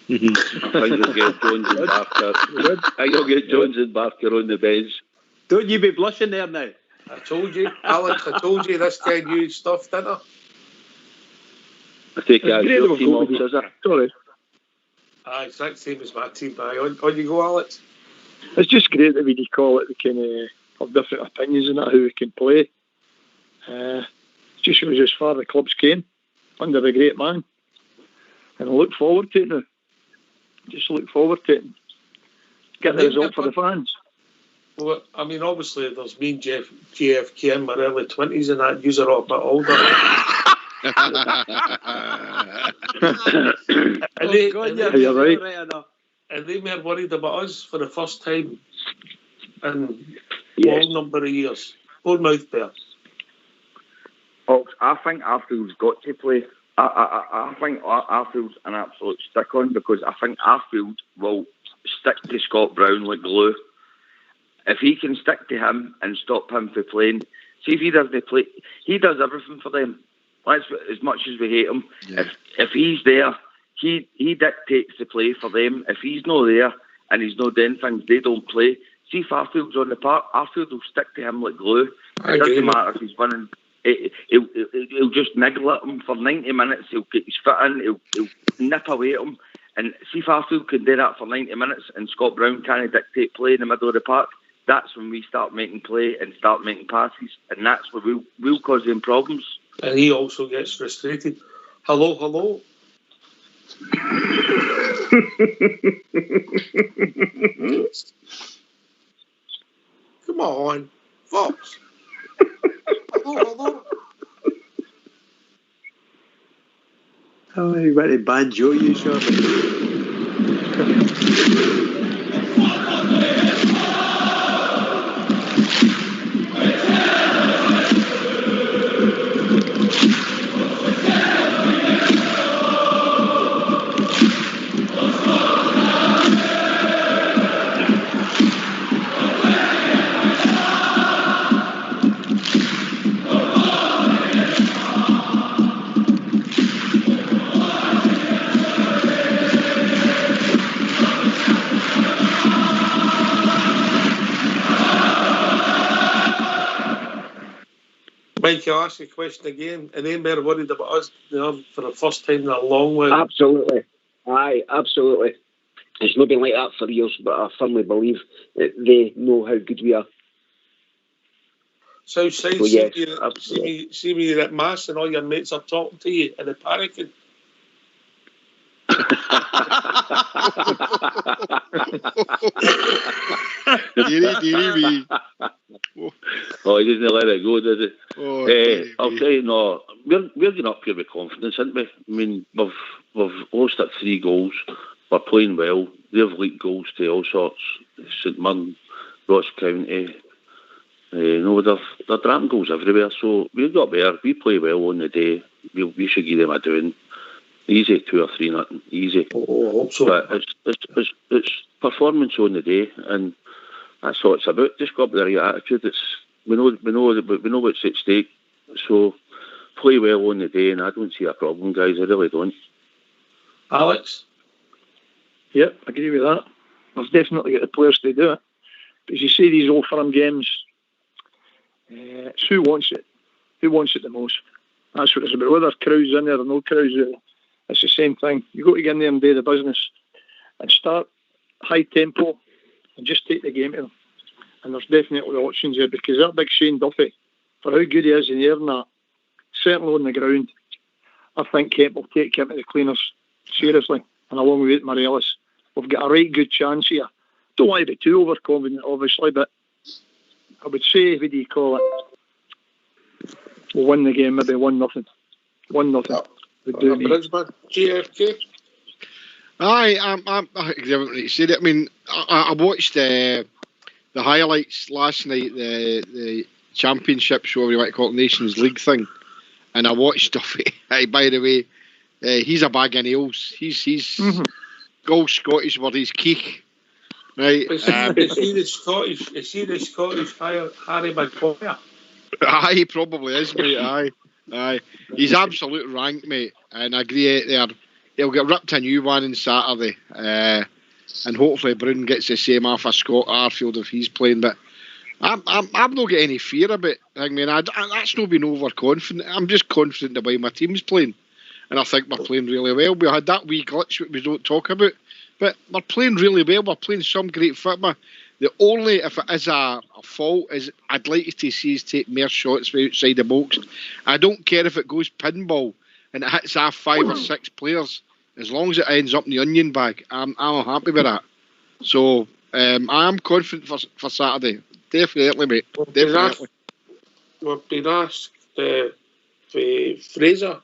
I think you'll get Jones and Barker. I think you'll get Jones and Barker on the bench. Don't you be blushing there now. I told you, Alex, this guy knew stuff, didn't I? I take it as your team, Ox, is it? Sorry. Exact same as my team. On you go, Alex. It's just great that we call it. We can have different opinions on that, who we can play. It just shows as far the clubs came under a great man. And I look forward to it now. Just look forward to it. Get the result for the fans. Well, I mean, obviously, there's me and JFK in my early 20s and that. You're all a bit older. You're right. And they were worried about us for the first time in a long number of years. Bournemouth there. Folks, I think Arfield's got to play. I think Arfield's an absolute stick-on because I think Arfield will stick to Scott Brown like glue. If he can stick to him and stop him from playing, see if he doesn't play, he does everything for them. That's as much as we hate him. Yeah. If he's there, he dictates the play for them. If he's not there and he's not doing things, they don't play. See if Arfield's on the park, Arfield will stick to him like glue. It doesn't matter if he's winning. He'll just niggle at him for 90 minutes. He'll get his foot in. He'll nip away at him. And see if Arfield can do that for 90 minutes and Scott Brown can't dictate play in the middle of the park. That's when we start making play and start making passes. And that's where we'll cause them problems. And he also gets frustrated. Hello. Come on, Fox. Hello. Oh, you better banjo you, sure. Mike, I'll ask you a question again. And then they're worried about us, for the first time in a long while. Absolutely. Aye, absolutely. It's not been like that for years, but I firmly believe that they know how good we are. Southside, so, yes, see me at Mass and all your mates are talking to you in the Paragon. Oh, he didn't let it go, did he? I'll tell you, no, we're getting up here with confidence, aren't we? I mean, we've lost at 3 goals. We're playing well. They've leaked goals to all sorts. St Mirren, Ross County. They're dropping goals everywhere. So we've got there. We play well on the day. We should give them a doing. Easy 2 or 3-0, easy. So. But it's performance on the day, and that's all it's about. Just got the right attitude. We know what's at stake. So play well on the day, and I don't see a problem, guys. I really don't. Alex? Yep, I agree with that. We've definitely got the players to do it. But as you say, these old firm games, it's who wants it? Who wants it the most? That's what it's about. Whether crowds in there or no crowds there, it's the same thing. You've got to get in there and do the business and start high tempo and just take the game to them. And there's definitely options here because that big Shane Duffy, for how good he is in the air and that, certainly on the ground, I think Kemp will take him to the cleaners, seriously. And along with Morelos, we've got a right good chance here. Don't want to be too overconfident, obviously, but I would say, what do you call it? We'll win the game, maybe 1-0. 1-0. Brisbane, GFK. Aye, I'm exactly said it. I mean, I watched the highlights last night, the championship show, we might call it Nations League thing, and I watched Duffy. Hey, by the way, he's a bag of nails. He's Gold Scottish word. He's keek, right? Is he the Scottish Harry Maguire? Aye, he probably is, mate. Aye. He's absolute rank, mate. And I agree there. He'll get ripped a new one on Saturday. And hopefully Brown gets the same off of Scott Arfield if he's playing. But I'm not got any fear about it. I mean, that's not being overconfident. I'm just confident the way my team's playing. And I think we're playing really well. We had that wee glitch that we don't talk about. But we're playing really well. We're playing some great football. The only, if it is a fault, is I'd like to see us take more shots from outside the box. I don't care if it goes pinball and it hits off 5 or 6 players. as long as it ends up in the onion bag, I'm happy with that. So I am confident for Saturday. Definitely, mate. Definitely. We've been asked for Fraser,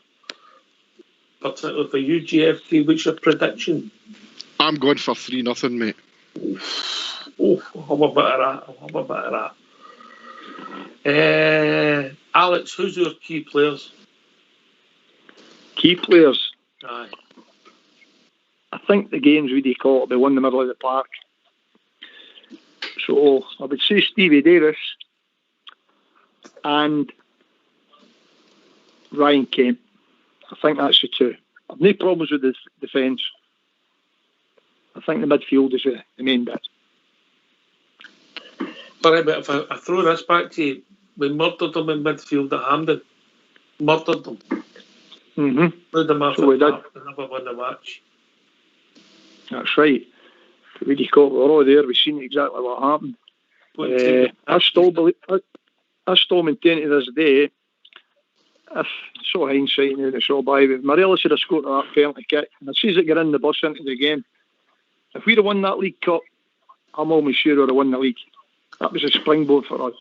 particularly for UGFT. What's your prediction? I'm going for 3-0, mate. Oh, I'll have a bit of that. Alex, who's your key players? Key players? Aye. I think the game's really caught will be one in the middle of the park. So I would say Stevie Davis and Ryan Kent. I think that's the two. I've no problems with the defence. I think the midfield is the main bit. All right, but if I throw this back to you, we murdered them in midfield at Hampden. Murdered them. Mm-hmm. Played them after we did. They never won the match. That's right. We caught we're all there. We've seen exactly what happened. I still maintain to this day, if so hindsight now, it's all by, if Morelos had scored that penalty kick, and I sees it get in the bus into the game, if we'd have won that League Cup, I'm almost sure we'd have won the league. That was a springboard for us.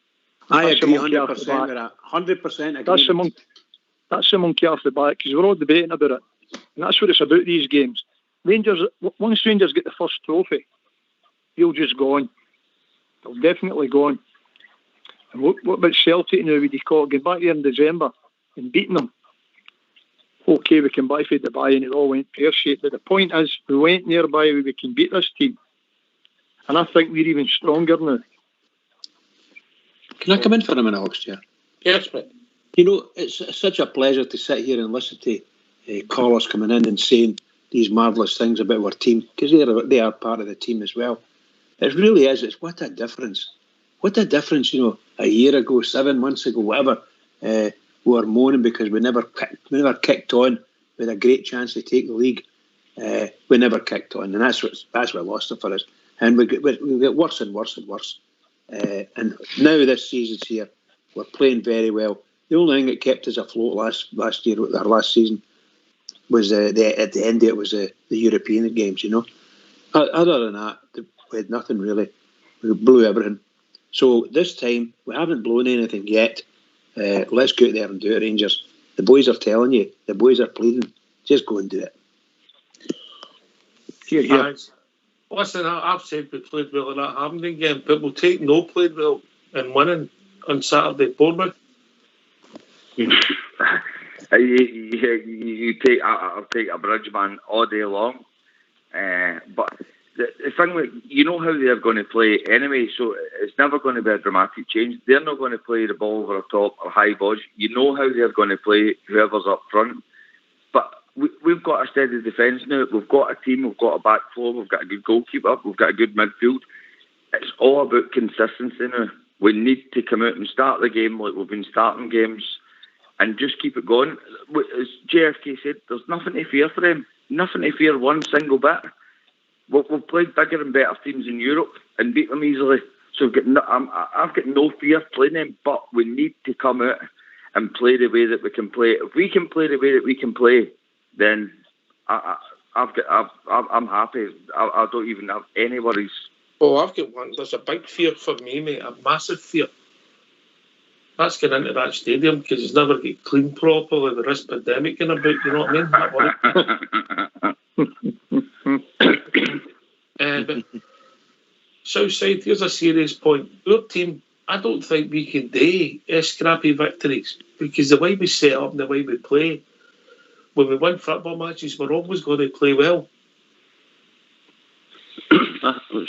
I agree 100% with that. 100% agree. That's the monkey off the back, because we're all debating about it. And that's what it's about, these games. Once Rangers get the first trophy, they'll just go on. They'll definitely go on. And what about Celtic now? We caught getting back here in December and beating them. Okay, we can buy for Dubai and it all went pear-shaped. But the point is, we went nearby where we can beat this team. And I think we're even stronger now. Can I come in for a minute, Oxchair? Yes, mate. You know, it's such a pleasure to sit here and listen to Carlos coming in and saying these marvellous things about our team, because they are part of the team as well. It really is. It's what a difference. What a difference, you know, a year ago, 7 months ago, whatever, we were moaning because we never kicked on with a great chance to take the league. We never kicked on, and that's what lost it for us. And we get worse and worse and worse. And now this season's here. We're playing very well. The only thing that kept us afloat last year, our last season, was at the end of it was the European games, you know. Other than that, we had nothing really. We blew everything. So this time, we haven't blown anything yet. Let's go out there and do it, Rangers. The boys are telling you. The boys are pleading. Just go and do it. Here. Listen, I've said we played well in that Hampden game, but we'll take no played well and winning on Saturday, Bournemouth. I'll take a Bridgeman all day long. But the thing, you know how they're going to play anyway, so it's never going to be a dramatic change. They're not going to play the ball over the top or high balls. You know how they're going to play whoever's up front. But we've got a steady defence now. We've got a team, we've got a back four, we've got a good goalkeeper, we've got a good midfield. It's all about consistency now. We need to come out and start the game like we've been starting games and just keep it going. As JFK said, there's nothing to fear for them. Nothing to fear one single bit. We've played bigger and better teams in Europe and beat them easily. So I've got no fear playing them, but we need to come out and play the way that we can play. If we can play the way that we can play, then I'm happy. I don't even have any worries. Oh, I've got one. There's a big fear for me, mate. A massive fear. That's getting into that stadium because it's never get cleaned properly with this pandemic and about. You know what I mean? But Southside, here's a serious point. Our team, I don't think we can do scrappy victories because the way we set up and the way we play, when we win football matches, we're always going to play well.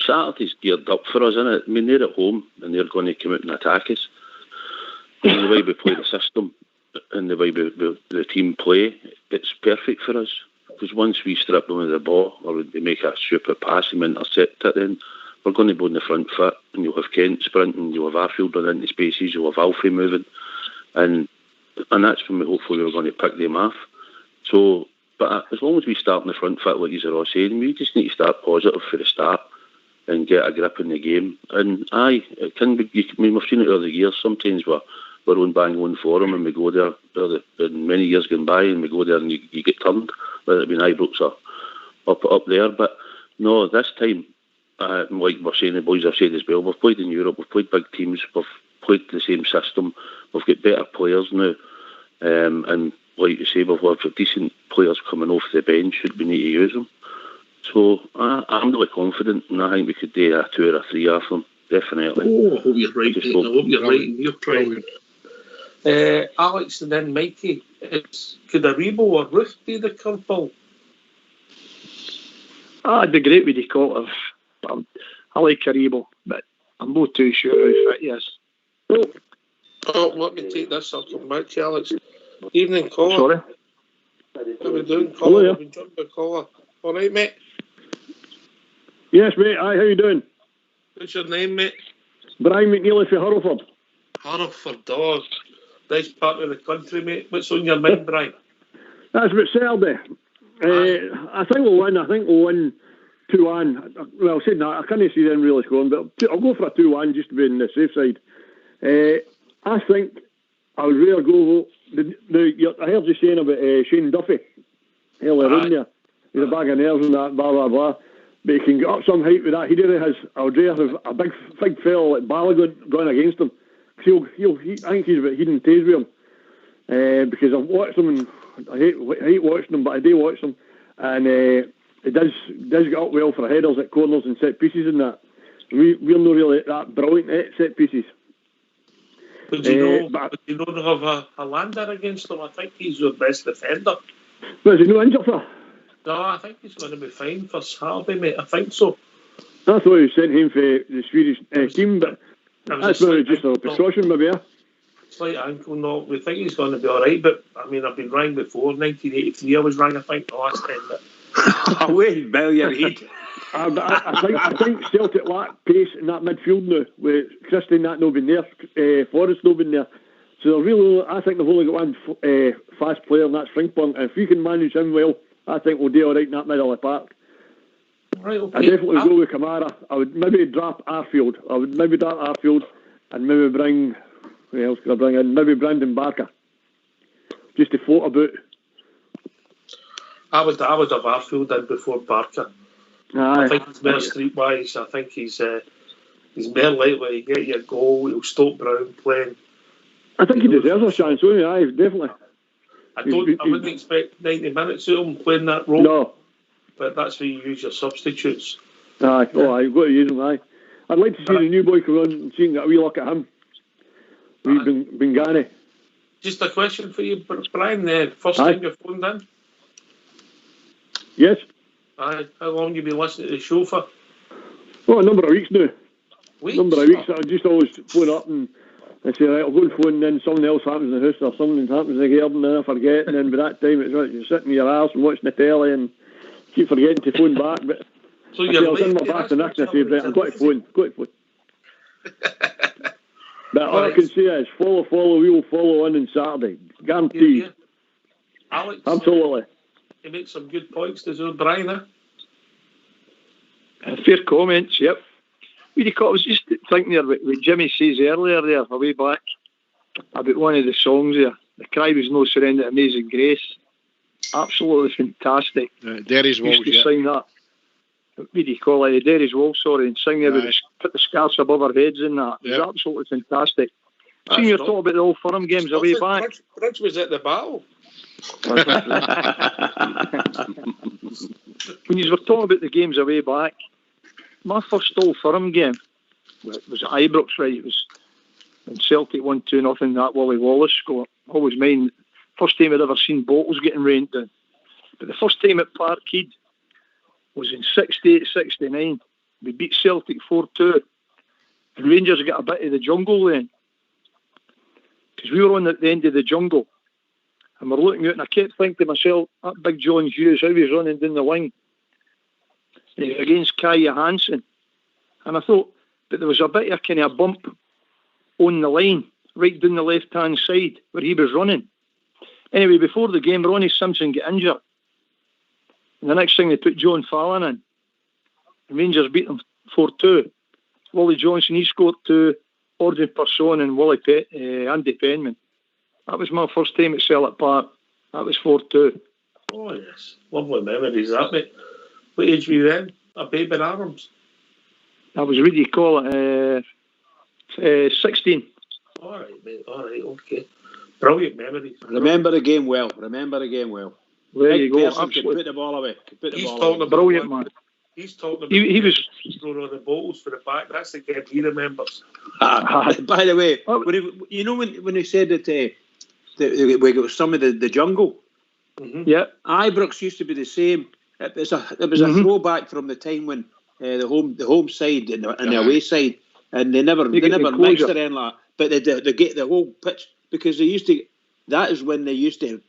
Saturday's geared up for us, isn't it? I mean, they're at home and they're going to come out and attack us. And the way we play the system and the way the team play, it's perfect for us. Because once we strip them of the ball or they make a stupid pass and intercept it, then we're going to be on the front foot and you'll have Kent sprinting, you'll have Arfield running into spaces, you'll have Alfie moving. And that's when hopefully we're going to pick them off. So, but as long as we start in the front foot, like you are all saying, we just need to start positive for the start and get a grip in the game. And it can be, we've seen it over the years, sometimes we're on bang on for them and we go there, many years gone by and we go there and you get turned, whether it be Ibrox up there. But no, this time, like we're saying, the boys have said as well, we've played in Europe, we've played big teams, we've played the same system, we've got better players now, and like you say, we've got decent players coming off the bench should we need to use them. So I'm really confident, and I think we could do a 2 or 3 of them, definitely. Oh, I hope you're right, mate. I hope you're right in your try. Alex and then Mikey, could Aribo or Ruth be the curveball? It'd be great with the call of. I like Aribo, but I'm not too sure how fit he is. Oh, let me take this. I'll come back to you, Alex. Evening, caller. Sorry. How are we doing, caller? Hello, I've been joined by caller. All right, mate? Yes, mate. Aye, how you doing? What's your name, mate? Brian McNeely for Hurlford. Hurlford, dog. Nice part of the country, mate. What's on your mind, Brian? That's about Saturday. I think we'll win. I think we'll win 2-1. Well, saying that, I can't see them really scoring, but I'll go for a 2-1 just to be on the safe side. I think I would rather go. I heard you saying about Shane Duffy earlier on there. He's a bag of nerves and that, blah, blah, blah. But he can get up some height with that. He really has. I would rather have a big fella like Balogun going against him. I think he's a bit hidden taste with him. Because I've watched him, and I hate watching him, but I do watch him. And he does get up well for headers at corners and set pieces and that. We're not really that brilliant at set pieces. But do you know have a lander against him? I think he's your best defender. Well, is he no injured for? No, I think he's going to be fine for Saturday, mate. I think so. I thought he sent him for the Swedish team, but that's maybe just a precaution, maybe. Slight ankle knock. We think he's going to be all right, but I mean, I've been rang before. 1983, I was rang, I think, the last time. But wait, Bill, your head. I think Celtic lack pace in that midfield now, with Christian not been there, Forrest not been there. So really, I think they've only got one fast player, and that's Frimpong. And if we can manage him well, I think we'll do all right in that middle of the park. Right, okay. I definitely go with Kamara. I would maybe drop Arfield. And maybe bring. Who else could I bring in? Maybe Brandon Barker. Just to float about. I would have Arfield in before Barker. Aye. I think he's more streetwise. I think he's more likely to get you a goal. He'll stop Brown playing. I think he deserves a chance, wouldn't he? Aye, definitely. I wouldn't expect 90 minutes of him playing that role. No. But that's where you use your substitutes. Aye, you've got to use them, aye. I'd like to see the new boy come on and see a wee look at him. Bingani. Just a question for you, Brian. First time you phoned in? Yes. Aye. How long have you been listening to the show for? Oh, a number of weeks now. Weeks? Number of weeks. I just always phone up and say, right, I'll go and phone, and then something else happens in the house or something happens in the garden, and I forget, and then by that time it's right, you're sitting in your house and watching the telly and keep forgetting to phone back. But so you're I was in my back the next and I say, right, I've got to phone. But all I can say is follow, we will follow on Saturday. Guaranteed. Yeah. Alex, absolutely. He makes some good points, does Brian? Fair comments, yep. I was just thinking there what Jimmy says earlier there, a way back, about one of the songs there. The Cry Was No Surrender, Amazing Grace. Absolutely fantastic. Derry's Walsh, used to sing that. What do you call it? Derry's Walsh, sorry, and sing about put the scarves above our heads and that. It was absolutely fantastic. Seeing you're talking about the Old Firm games a way back. Bridge was at the battle. When you were talking about the games a way back, my first Old Firm game was at Ibrox, right? It was when Celtic won 2-0, that Wally Wallace score. Always mine. First time I'd ever seen bottles getting rained down. But the first time at Parkhead was in 68-69. We beat Celtic 4-2. And Rangers got a bit of the jungle then. Because we were on the end of the jungle. And we're looking out, and I kept thinking to myself, that big John Hughes, how he's running down the wing. Against Kai Johansson. And I thought, but there was a bit of a kind of bump on the line, right down the left-hand side, where he was running. Anyway, before the game, Ronnie Simpson got injured. And the next thing, they put John Fallon in. And Rangers beat them 4-2. Wally Johnson, he scored 2. Audrey Persson and Andy Penman. That was my first time at Celtic Park. That was 4-2. Oh, yes. Lovely memories, that, mate. What age were you then? A baby in arms? I was, what do you call it, 16. All right, mate. All right, okay. Brilliant memories. Remember the game well. Remember the game well. There Big you go. person could Absolutely. put the ball away. Could put the He's ball talking away. about Brilliant, man. He's talking about He was. throwing all the bottles for the back. That's the game he remembers. By the way, when he said that we got some of the jungle. Mm-hmm. Yeah. Ibrox used to be the same. It was a throwback from the time when the home side and the away side, and they never mixed it in like. But they get the whole pitch because they used to. That is when they used to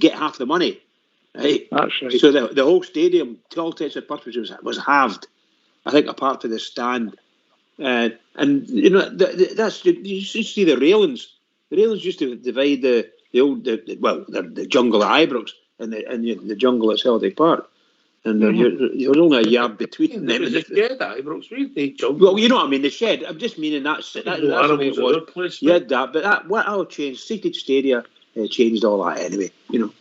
get half the money, right? That's right. So the whole stadium, to all intents and purposes, was halved. I think apart from the stand, and you know that's you see the railings. The railings used to divide the jungle at Ibrox and the jungle at Celtic Park, and there was only a yard between them. There's a shed at Ibrox, the jungle. Well, you know what I mean. The shed. I'm just meaning that's the way it was. You had that, but what all changed. Seated stadia changed all that anyway. You know.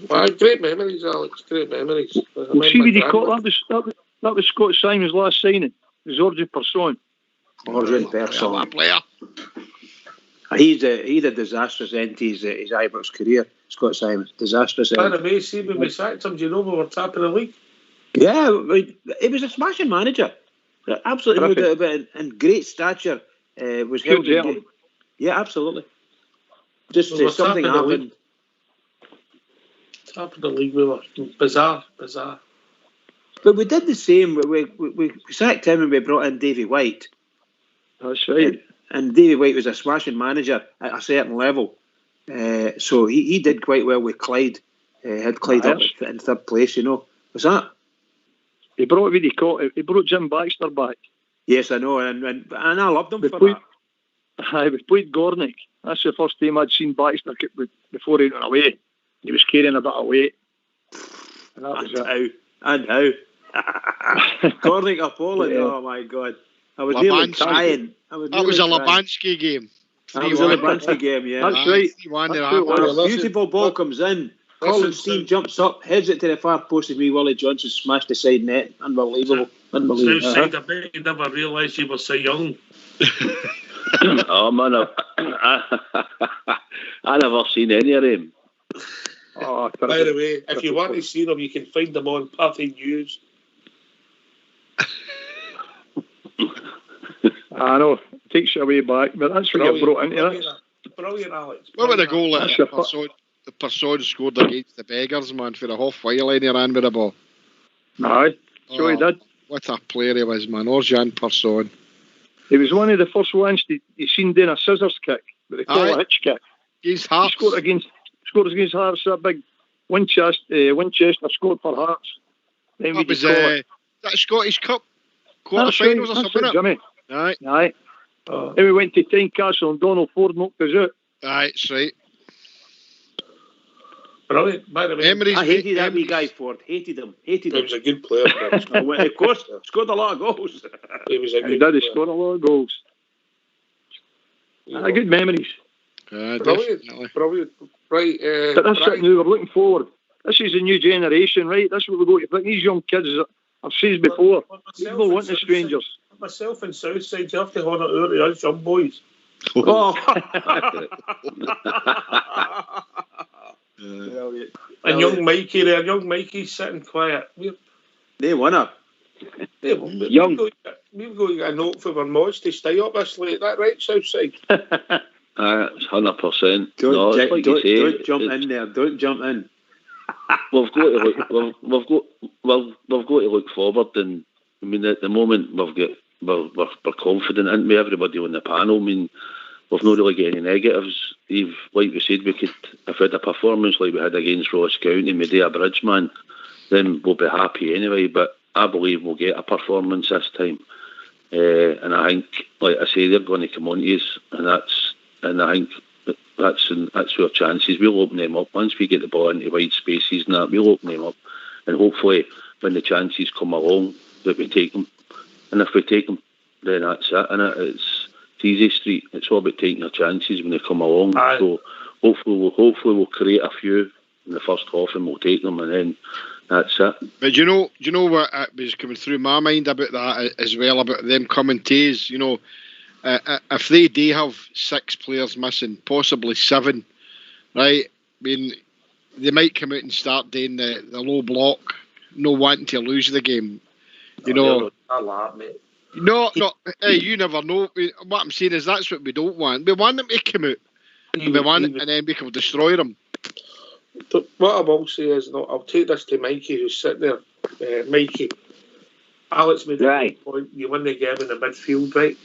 Well, great memories, Alex. Great memories. Well, see what he called that was Scott Simon's last signing. It was Origin Person. Origin Person. That player. He's a disastrous end to his Ibrox career, Scott Simon. Disastrous By end. the way, see when we sacked him, do you know we were top of the league? Yeah, he was a smashing manager. Absolutely, no doubt about it. And great stature. Was held in good. Yeah, absolutely. Just something happened. Top of the league, we were bizarre. But we did the same. We sacked him and we brought in Davy White. That's right. And Davy White was a smashing manager at a certain level. So he did quite well with Clyde. Had Clyde up in third place, you know. Was that? He brought he brought Jim Baxter back. Yes, I know, and I loved him for that. We played Gornick. That's the first time I'd seen Baxter before he went away. He was carrying a bit of weight. And that was it. And how? Gornick Apollo, oh my God. I was nearly crying. That was a Labansky game. That was a Labansky game, yeah. That's right. A beautiful ball comes in. Colin Steen jumps up, heads it to the far post, and Willie Johnson smashed the side net. Unbelievable. Southside, I bet you never realised you were so young. Oh man, I never seen any of them. Oh, by the way, if you want to see them, you can find them on Pathy News. I know, it takes you way back, but that's what you brought into it. Brilliant, Alex. What about the goal that Person scored against the Beggars, man, for the half-way line he ran with the ball? Aye, sure he did. What a player he was, man. Orjan Person. He was one of the first ones you seen doing a scissors kick, but they call it a hitch kick. Against Hearts. He scored against Hearts, that big Winchester scored for Hearts. Then that was that Scottish Cup quarter-finals or something, right, Jimmy. Aye. Then we went to Tynecastle and Donald Ford knocked us out. Aye, that's right. Brilliant. By the way, I hated that wee guy Ford. Hated him. He was a good player. Of course, scored a lot of goals. He was a good player. He scored a lot of goals. Good memories. Brilliant. Right. But that's something we were looking forward. This is a new generation, right? That's what we're going to bring. These young kids, I've said before, people want the strangers. Myself and Southside, you have to honour early us young boys. Oh. And young Mikey there, young Mikey's sitting quiet. They won up. Young. We've got to get a note for our mods to stay up this late. That right, Southside? It's 100%. Don't jump in there. Don't jump in. We've got to look forward, and I mean at the moment we're confident, and with everybody on the panel. I mean, we've not really got any negatives. Like we said, we could have had a performance like we had against Ross County, maybe a Bridgeman, then we'll be happy anyway. But I believe we'll get a performance this time, and I think, like I say, they're going to come on to us, and I think that's our chances. We'll open them up once we get the ball into wide spaces, and that we'll open them up, and hopefully when the chances come along, that we take them. And if we take them, then that's it. And it's easy street. It's all about taking our chances when they come along. So hopefully we'll create a few in the first half, and we'll take them. And then That's it. But do you know what was coming through my mind about that as well, about them coming to us, you know, if they do have 6 players missing, possibly 7, right? I mean, they might come out and start doing the low block, no wanting to lose the game. You know, I laugh, mate. No, hey, you never know. What I'm saying is that's what we don't want. We want them to come out, and then we can destroy them. But what I will say is, I'll take this to Mikey, who's sitting there. Mikey, Alex made a point. You win the game in the midfield, right?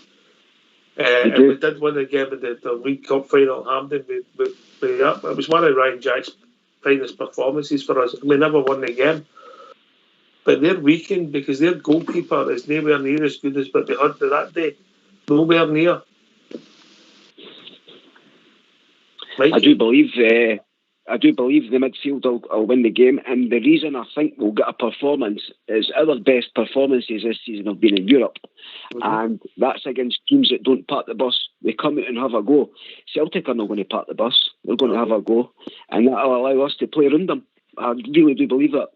And we did win the game in the League Cup final at Hampden. It was one of Ryan Jack's finest performances for us. We never won the game. But they're weakened because their goalkeeper is nowhere near as good as what they had that day. Nowhere near. Mikey? I do believe the midfield will win the game, and the reason I think we'll get a performance is our best performances this season have been in Europe, and that's against teams that don't park the bus. They come out and have a go. Celtic are not going to park the bus. They're going to have a go, and that'll allow us to play around them. I really do believe that.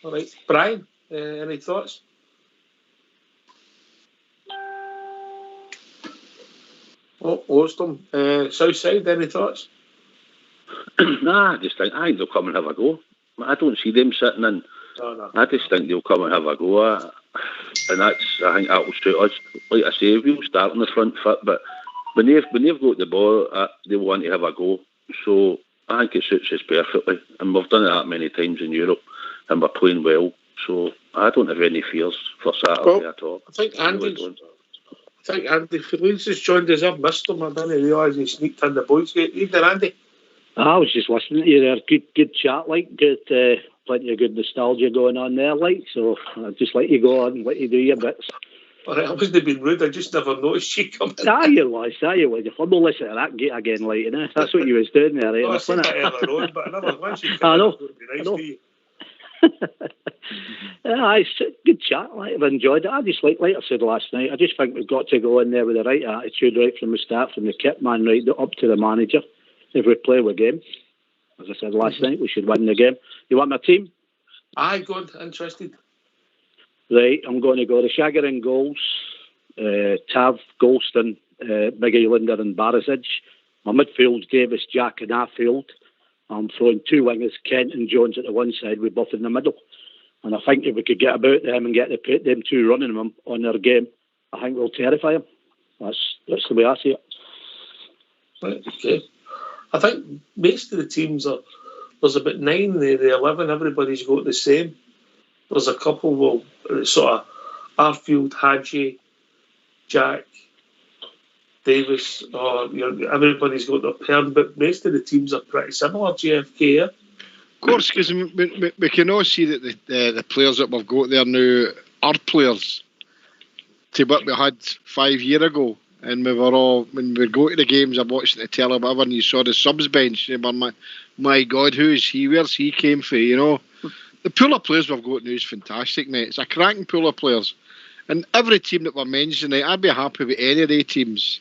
All right, Brian, any thoughts? Oh, lost them. Southside, any thoughts? Nah, I just think they'll come and have a go. I don't see them sitting in. No. I just think they'll come and have a go, and I think that will suit us. Like I say, we'll start on the front foot, but when they've got the ball, they want to have a go. So I think it suits us perfectly, and we've done it that many times in Europe, and we're playing well. So I don't have any fears for Saturday at all. I think Andy Felice has joined us. I've missed him. I didn't realise he sneaked in the boys' gate. Evening, Andy. I was just listening to you there. Good chat, good, plenty of good nostalgia going on there, so I'd just let you go on and let you do your bits. All right, I wasn't being rude, I just never noticed you coming. You was. You will listen to that gate again, that's what you was doing there, I said that earlier on, but I never once you I know. It would be nice to you. It's good chat. I've enjoyed it. I just like I said last night, I just think we've got to go in there with the right attitude right from the start, from the kit man right up to the manager. If we play a game, as I said last night, we should win the game. You want my team? Aye, good. Interested. Right, I'm going to go to Shagger in goals, Tav, Golston, Big Elander and Barisic. My midfield, Davis, Jack and Arfield. I'm throwing 2 wingers, Kent and Jones at the one side with Buff in the middle. And I think if we could get about them and get them 2 running them on their game, I think we'll terrify them. That's the way I see it. Right, okay. I think most of the teams there's about 9 the 11, everybody's got the same. There's a couple, sort of Arfield, Hadji, Jack, Davis, everybody's got their pair, but most of the teams are pretty similar, JFK, yeah? Of course, because we can all see that the players that we've got there now are players to what we had 5 years ago. And when we go to the games, I'm watching the telly, whatever, and you saw the subs bench, you remember, my God, who is he? Where's he came from, you know? The pool of players we've got now is fantastic, mate. It's a cracking pool of players. And every team that we're mentioning, I'd be happy with any of the teams.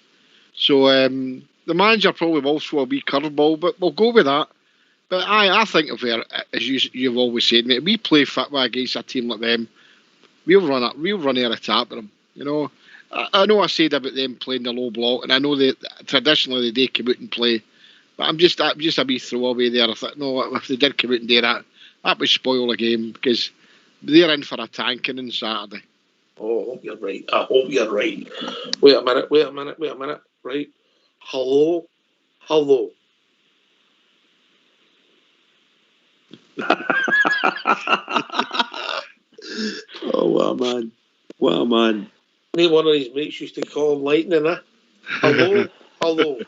So the manager probably will throw a wee curveball, but we'll go with that. But I think if we're, as you've always said, mate, we play football against a team like them, we'll run out of tap with them, you know. I know I said about them playing the low block, and I know that traditionally they come out and play, but I'm just a wee throwaway there. I thought, no, if they did come out and do that would spoil the game, because they're in for a tanking on Saturday. Oh, I hope you're right. Wait a minute. Right. Hello. Oh, what a man. Any one of these mates used to call him Lightning, eh? Hello.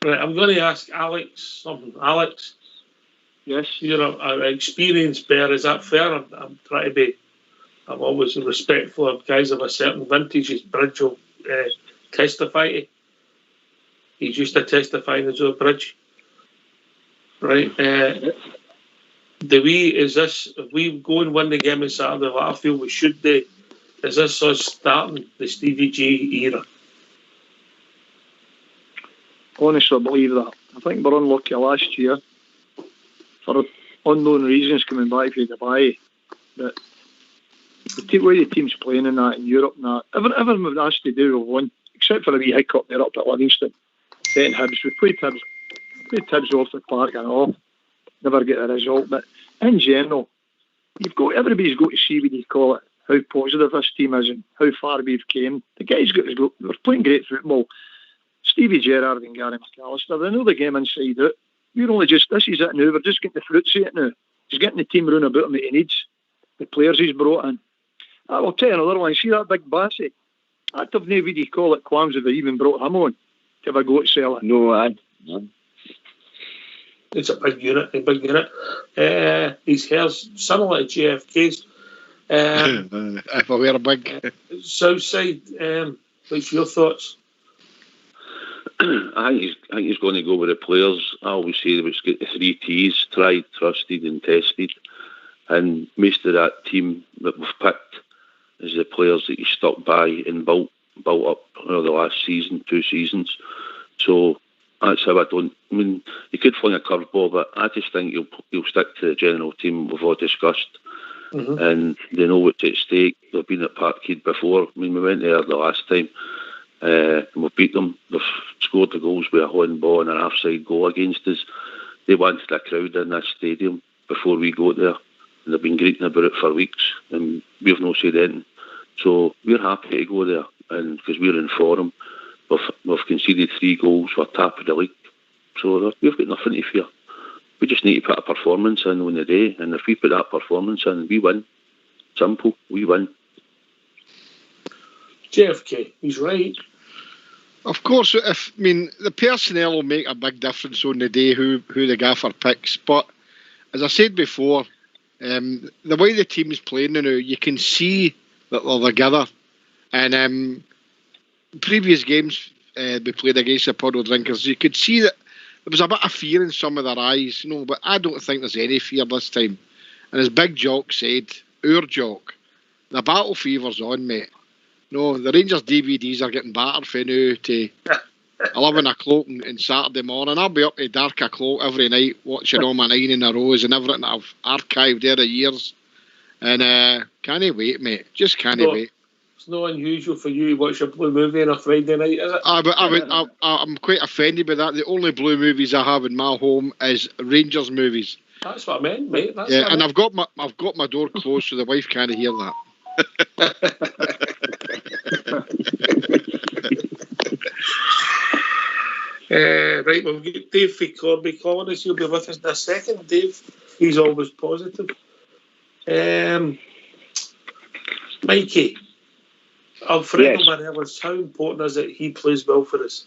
Right, I'm going to ask Alex something. Alex, Yes. You're an experienced bear, is that fair? I'm trying to be... I'm always respectful of guys of a certain vintage, as Bridge will testify to. He's used to testifying as well, Bridge. Right. If we go and win the game on Saturday, I feel we should do. Is this us starting the Stevie G era? Honestly, I believe that. I think we're unlucky last year for unknown reasons coming back from Dubai. But the way the team's playing in that in Europe and that, everything we've asked to do, we've won, except for a wee hiccup there up at Livingston. Then Hibs, we played Hibs off the park and all. Never get a result. But in general, everybody's got to see what you call it, how positive this team is and how far we've came. The guys we're playing great football. Stevie Gerrard and Gary McAllister, they know the game inside out. We're only just, this is it now, we're just getting the fruits of it now. He's getting the team running about him that he needs, the players he's brought in. I will tell you another one, see that big Bassey? I'd have no video call it qualms if they even brought him on to have a go at sell it. No. It's a big unit, His hair's similar to JFK's. If I were big. Southside, what's your thoughts? I think he's going to go with the players. I always say let's get the 3 T's: tried, trusted and tested. And most of that team that we've picked is the players that he stuck by and built up the last season, 2 seasons. So that's how he could fling a curveball, but I just think he'll stick to the general team we've all discussed. Mm-hmm. And they know what's at stake. They've been at Parkhead before. We went there the last time. And we beat them. They've scored the goals with a horn ball and an offside goal against us. They wanted a crowd in this stadium before we got there, and they've been greeting about it for weeks, and we've not said anything. So we're happy to go there, and because we're in form, we've conceded 3 goals. We're top of the league, so we've got nothing to fear. We just need to put a performance in on the day, and if we put that performance in, we win. Simple, we win. JFK, he's right. Of course, the personnel will make a big difference on the day who the gaffer picks. But as I said before, the way the team is playing now, you can see that they're together. And previous games we played against the Puddle Drinkers, you could see that there was a bit of fear in some of their eyes, but I don't think there's any fear this time. And as Big Jock said, our Jock, the battle fever's on, mate. No, the Rangers DVDs are getting battered for now to 11 o'clock on Saturday morning. I'll be up to dark o'clock every night watching all my 9 in a rows and everything that I've archived there of years. And can't wait, mate. Just can't wait. It's not unusual for you to watch a blue movie on a Friday night, is it? I'm quite offended by that. The only blue movies I have in my home is Rangers movies. That's what I meant, mate. I've got my door closed so the wife can't hear that. Right, we'll get Dave from Corby calling us. He'll be with us in a second. Dave, he's always positive. Mikey, Alfredo Morelos, how important is it he plays well for us?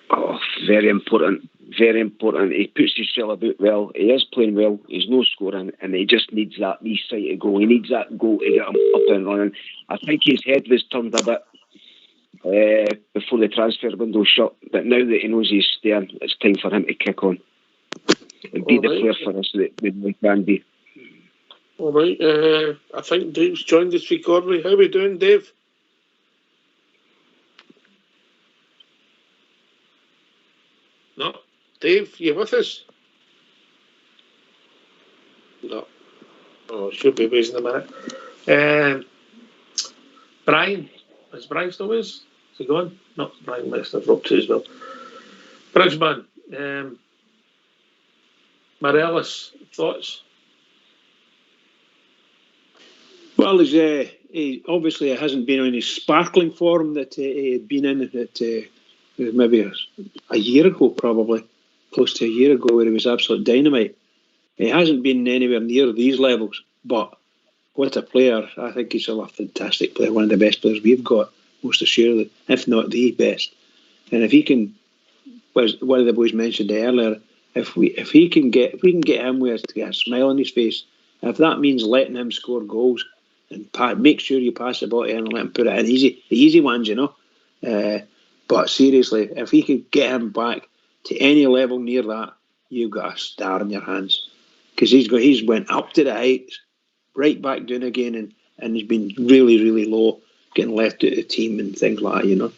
Oh, very important. Very important. He puts himself about well. He is playing well. He's no scoring, and he just needs that wee sight to go. He needs that goal to get him up and running. I think his head was turned a bit before the transfer window shut, but now that he knows he's staying, it's time for him to kick on and be the player for us that we can be. All right. I think Dave's joined us for Corby. How are we doing, Dave? No. Dave, you with us? No. Oh, should be waiting a minute. Brian. Is Brian still with us? Is he gone? No, Brian must have dropped too as well. Bridgeman. Morelos, thoughts? Well, he obviously hasn't been on his sparkling form that he had been in at maybe a year ago, probably. Close to a year ago, where he was absolute dynamite. He hasn't been anywhere near these levels, but what a player. I think he's a fantastic player, one of the best players we've got, most assuredly, if not the best. And if he can, as one of the boys mentioned earlier, if we can get him with to get a smile on his face, if that means letting him score goals and make sure you pass the ball to him and let him put it in the easy ones, you know. But seriously, if he could get him back to any level near that, you've got a star in your hands, because he's went up to the heights, right back down again, and he's been really, really low, getting left out of the team and things like that, you know.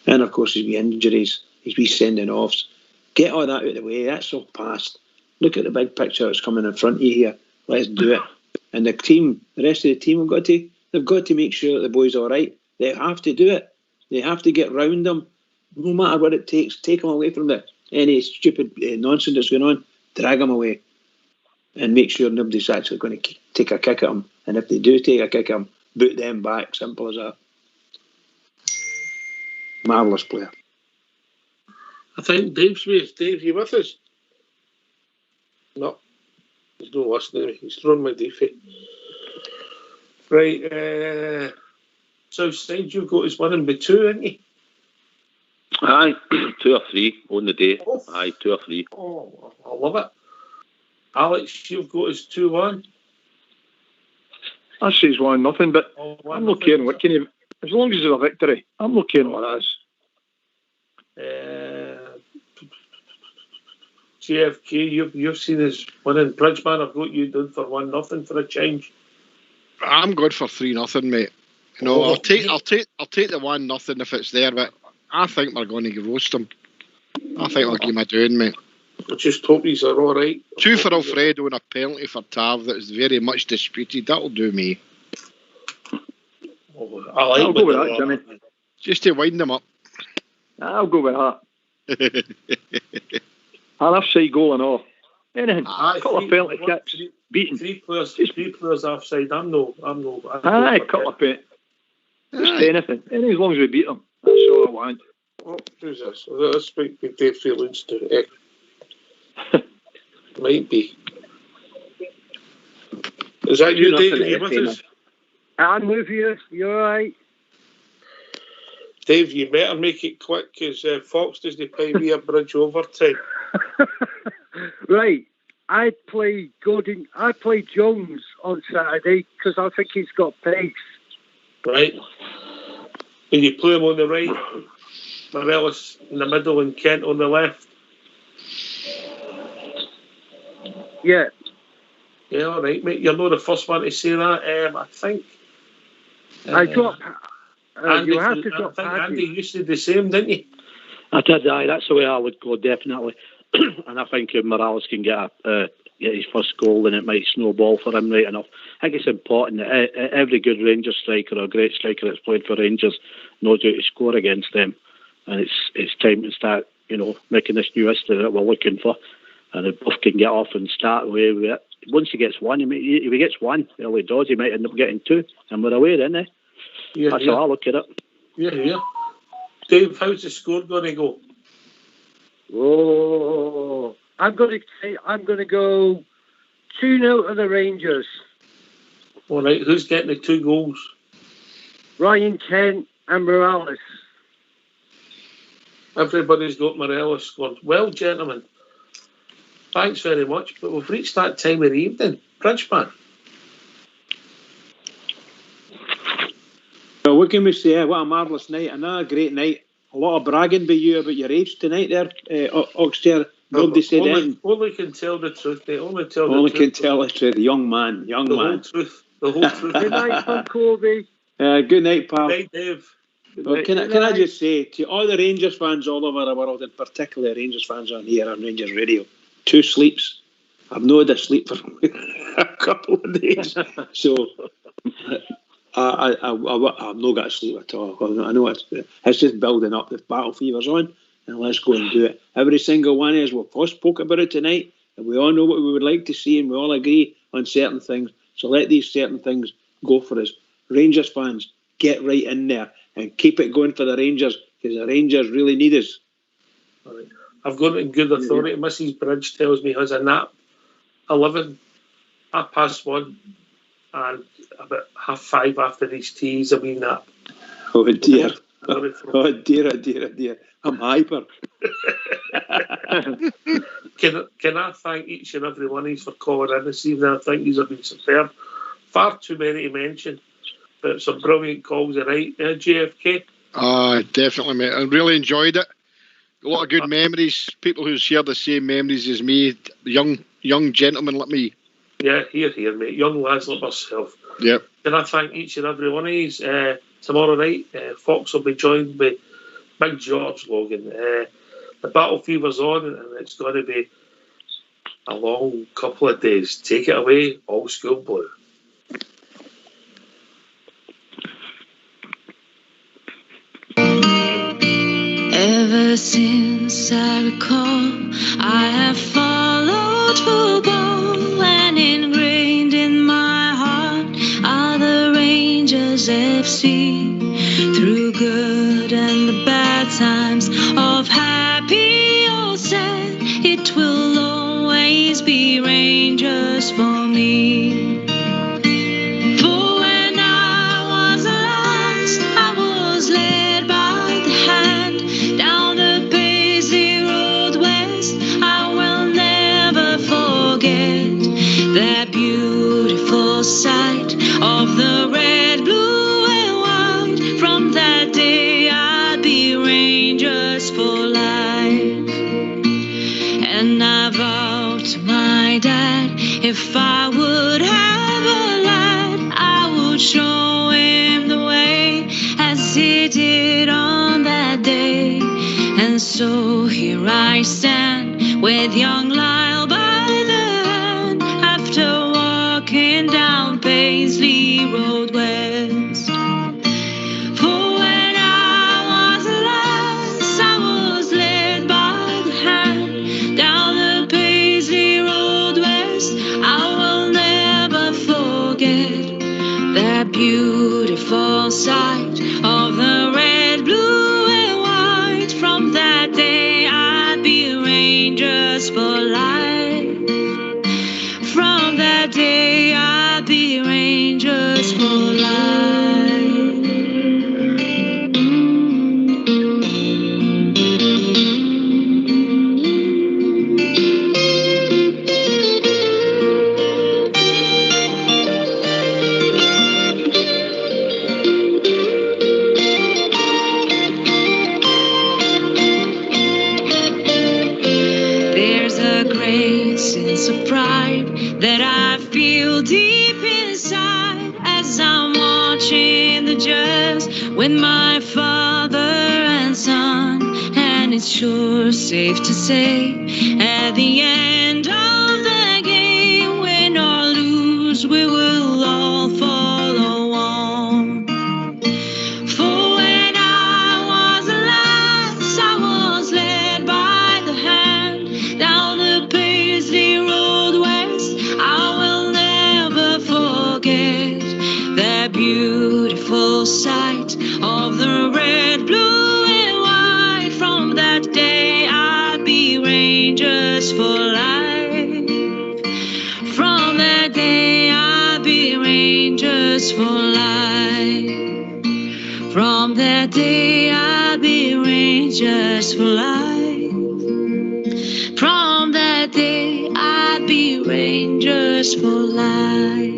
And of course, his wee injuries, his wee sending offs. Get all that out of the way. That's all past. Look at the big picture that's coming in front of you here. Let's do it. And the rest of the team they've got to make sure that the boy's all right. They have to do it. They have to get round him, no matter what it takes. Take him away from any stupid nonsense that's going on. Drag him away, and make sure nobody's actually going to take a kick at him. And if they do take a kick at him, boot them back. Simple as that. Marvellous player. I think Dave's with. Dave, you with us? No, he's not listening. He's thrown my defeat. Right, Southside, you've got us winning by 2, haven't you? Aye, 2 or 3 on the day. Oh. Aye, 2 or 3. Oh, I love it. Alex, you've got us 2-1. I say it's 1-0, but I'm not caring what can you. As long as it's a victory, I'm not caring what it is. JFK, you've seen us winning. Bridgeman, I've got you done for 1-0 for a change. I'm good for 3-0, mate. You know, I'll take the 1-0 if it's there, but I think we're going to roast them. I think we'll give him a doing, mate. I just hope he's all right. 2 for Alfredo and a penalty for Tav that is very much disputed. That'll do me. I'll go with that, Jimmy. Just to wind them up. I'll go with that. An offside goal and all. Anything. A couple of penalty kicks. Beaten. 3 players offside. I'm no. Aye, a couple of penalty. Just anything. As long as we beat them. That's all I want. Oh, who's this? This might be Dave Freeland's to might be. Is that you, Dave? Are you with us? I'm with you. You're right. Dave, you better make it quick because Fox doesn't pay me a bridge overtime. Right. I play Jones on Saturday because I think he's got pace. Right. And you play him on the right, Morelos in the middle and Kent on the left. Yeah. Yeah, all right, mate. You're not the first one to say that. I think. I dropped. Andy, you have to drop. I think Andy, you said the same, didn't you? I did. Aye, that's the way I would go, definitely. And I think if Morales can get his first goal, then it might snowball for him right enough. I think it's important that every good Rangers striker or great striker that's played for Rangers knows how to score against them. And it's time to start, making this new history that we're looking for. And if both can get off and start away with it. Once he gets one, if he gets one early doors, he might end up getting 2. And we're away, isn't he? Yeah, that's how I look at it. Yeah. Dave, how's the score going to go? Oh, I'm going to go 2-0 to the Rangers. All right, who's getting the 2 goals? Ryan Kent and Morales. Everybody's got Morales scored. Well, gentlemen, thanks very much, but we've reached that time of the evening. Bridgeman. Well, what can we say? What a marvellous night. Another great night. A lot of bragging by you about your age tonight there, Oxter. Nobody said anything. Only can tell the truth, mate. Only can tell the truth. Young man. The whole truth. Good night, Tom Corby. Good night, pal. Good night, Dave. Well, can I just say to all the Rangers fans all over the world, and particularly Rangers fans on here on Rangers Radio, 2 sleeps. I've not had a sleep for a couple of days. So I've not got to sleep at all. I know it's just building up. The battle fever's on, and let's go and do it. Every single one of us will spoke about it tonight, and we all know what we would like to see, and we all agree on certain things. So let these certain things go for us. Rangers fans, get right in there and keep it going for the Rangers, because the Rangers really need us. All right. I've got it in good authority. Mrs. Bridge tells me he has a nap 11, 1:30, and about 5:30 after his tea, he's a wee nap. Oh dear. Oh dear. I'm hyper. Can I thank each and every one of you for calling in this evening? I think these have been superb. Far too many to mention, but some brilliant calls tonight. JFK? Definitely, mate. I really enjoyed it. A lot of good memories. People who share the same memories as me. Young gentlemen like me. Yeah, here, mate. Young lads like myself. Yep. Can I thank each and every one of you? Tomorrow night, Fox will be joined by Big George Logan. The battle fever's on, and it's going to be a long couple of days. Take it away, Old School Blue. Ever since I recall, I have followed football, and ingrained in my heart are the Rangers FC. Through good and the bad times, of happy or sad, it will always be Rangers for me. For when I was a lass, I was led by the hand down the Paisley Road West. I will never forget that beautiful sight of the red, blue, and white. From that day I'd be Rangers for life. And I vowed to my dad, if I would have a lad, I would show him the way, as he did on that day. And so here I stand with young Lyle by the hand, after walking down Paisley Road West. For when I was a lass, I was led by the hand down the Paisley Road West. I will never forget that beautiful sight of the red, blue, and white. From that day I'd be Rangers for life. From that day I'd be Rangers for life. There's a great sense of pride that I feel deep inside as I'm watching the Jazz with my father and son. And it's sure safe to say, at the end of the game, win or lose, we will all follow on. For when I was a lass, I was led by the hand down the Paisley Road West. I will never forget that beautiful sight of the red, blue, and white. From that day I'd be Rangers for life. From that day I'd be Rangers for life. From that day I'd be Rangers for life. From that day I'd be Rangers for life.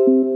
you.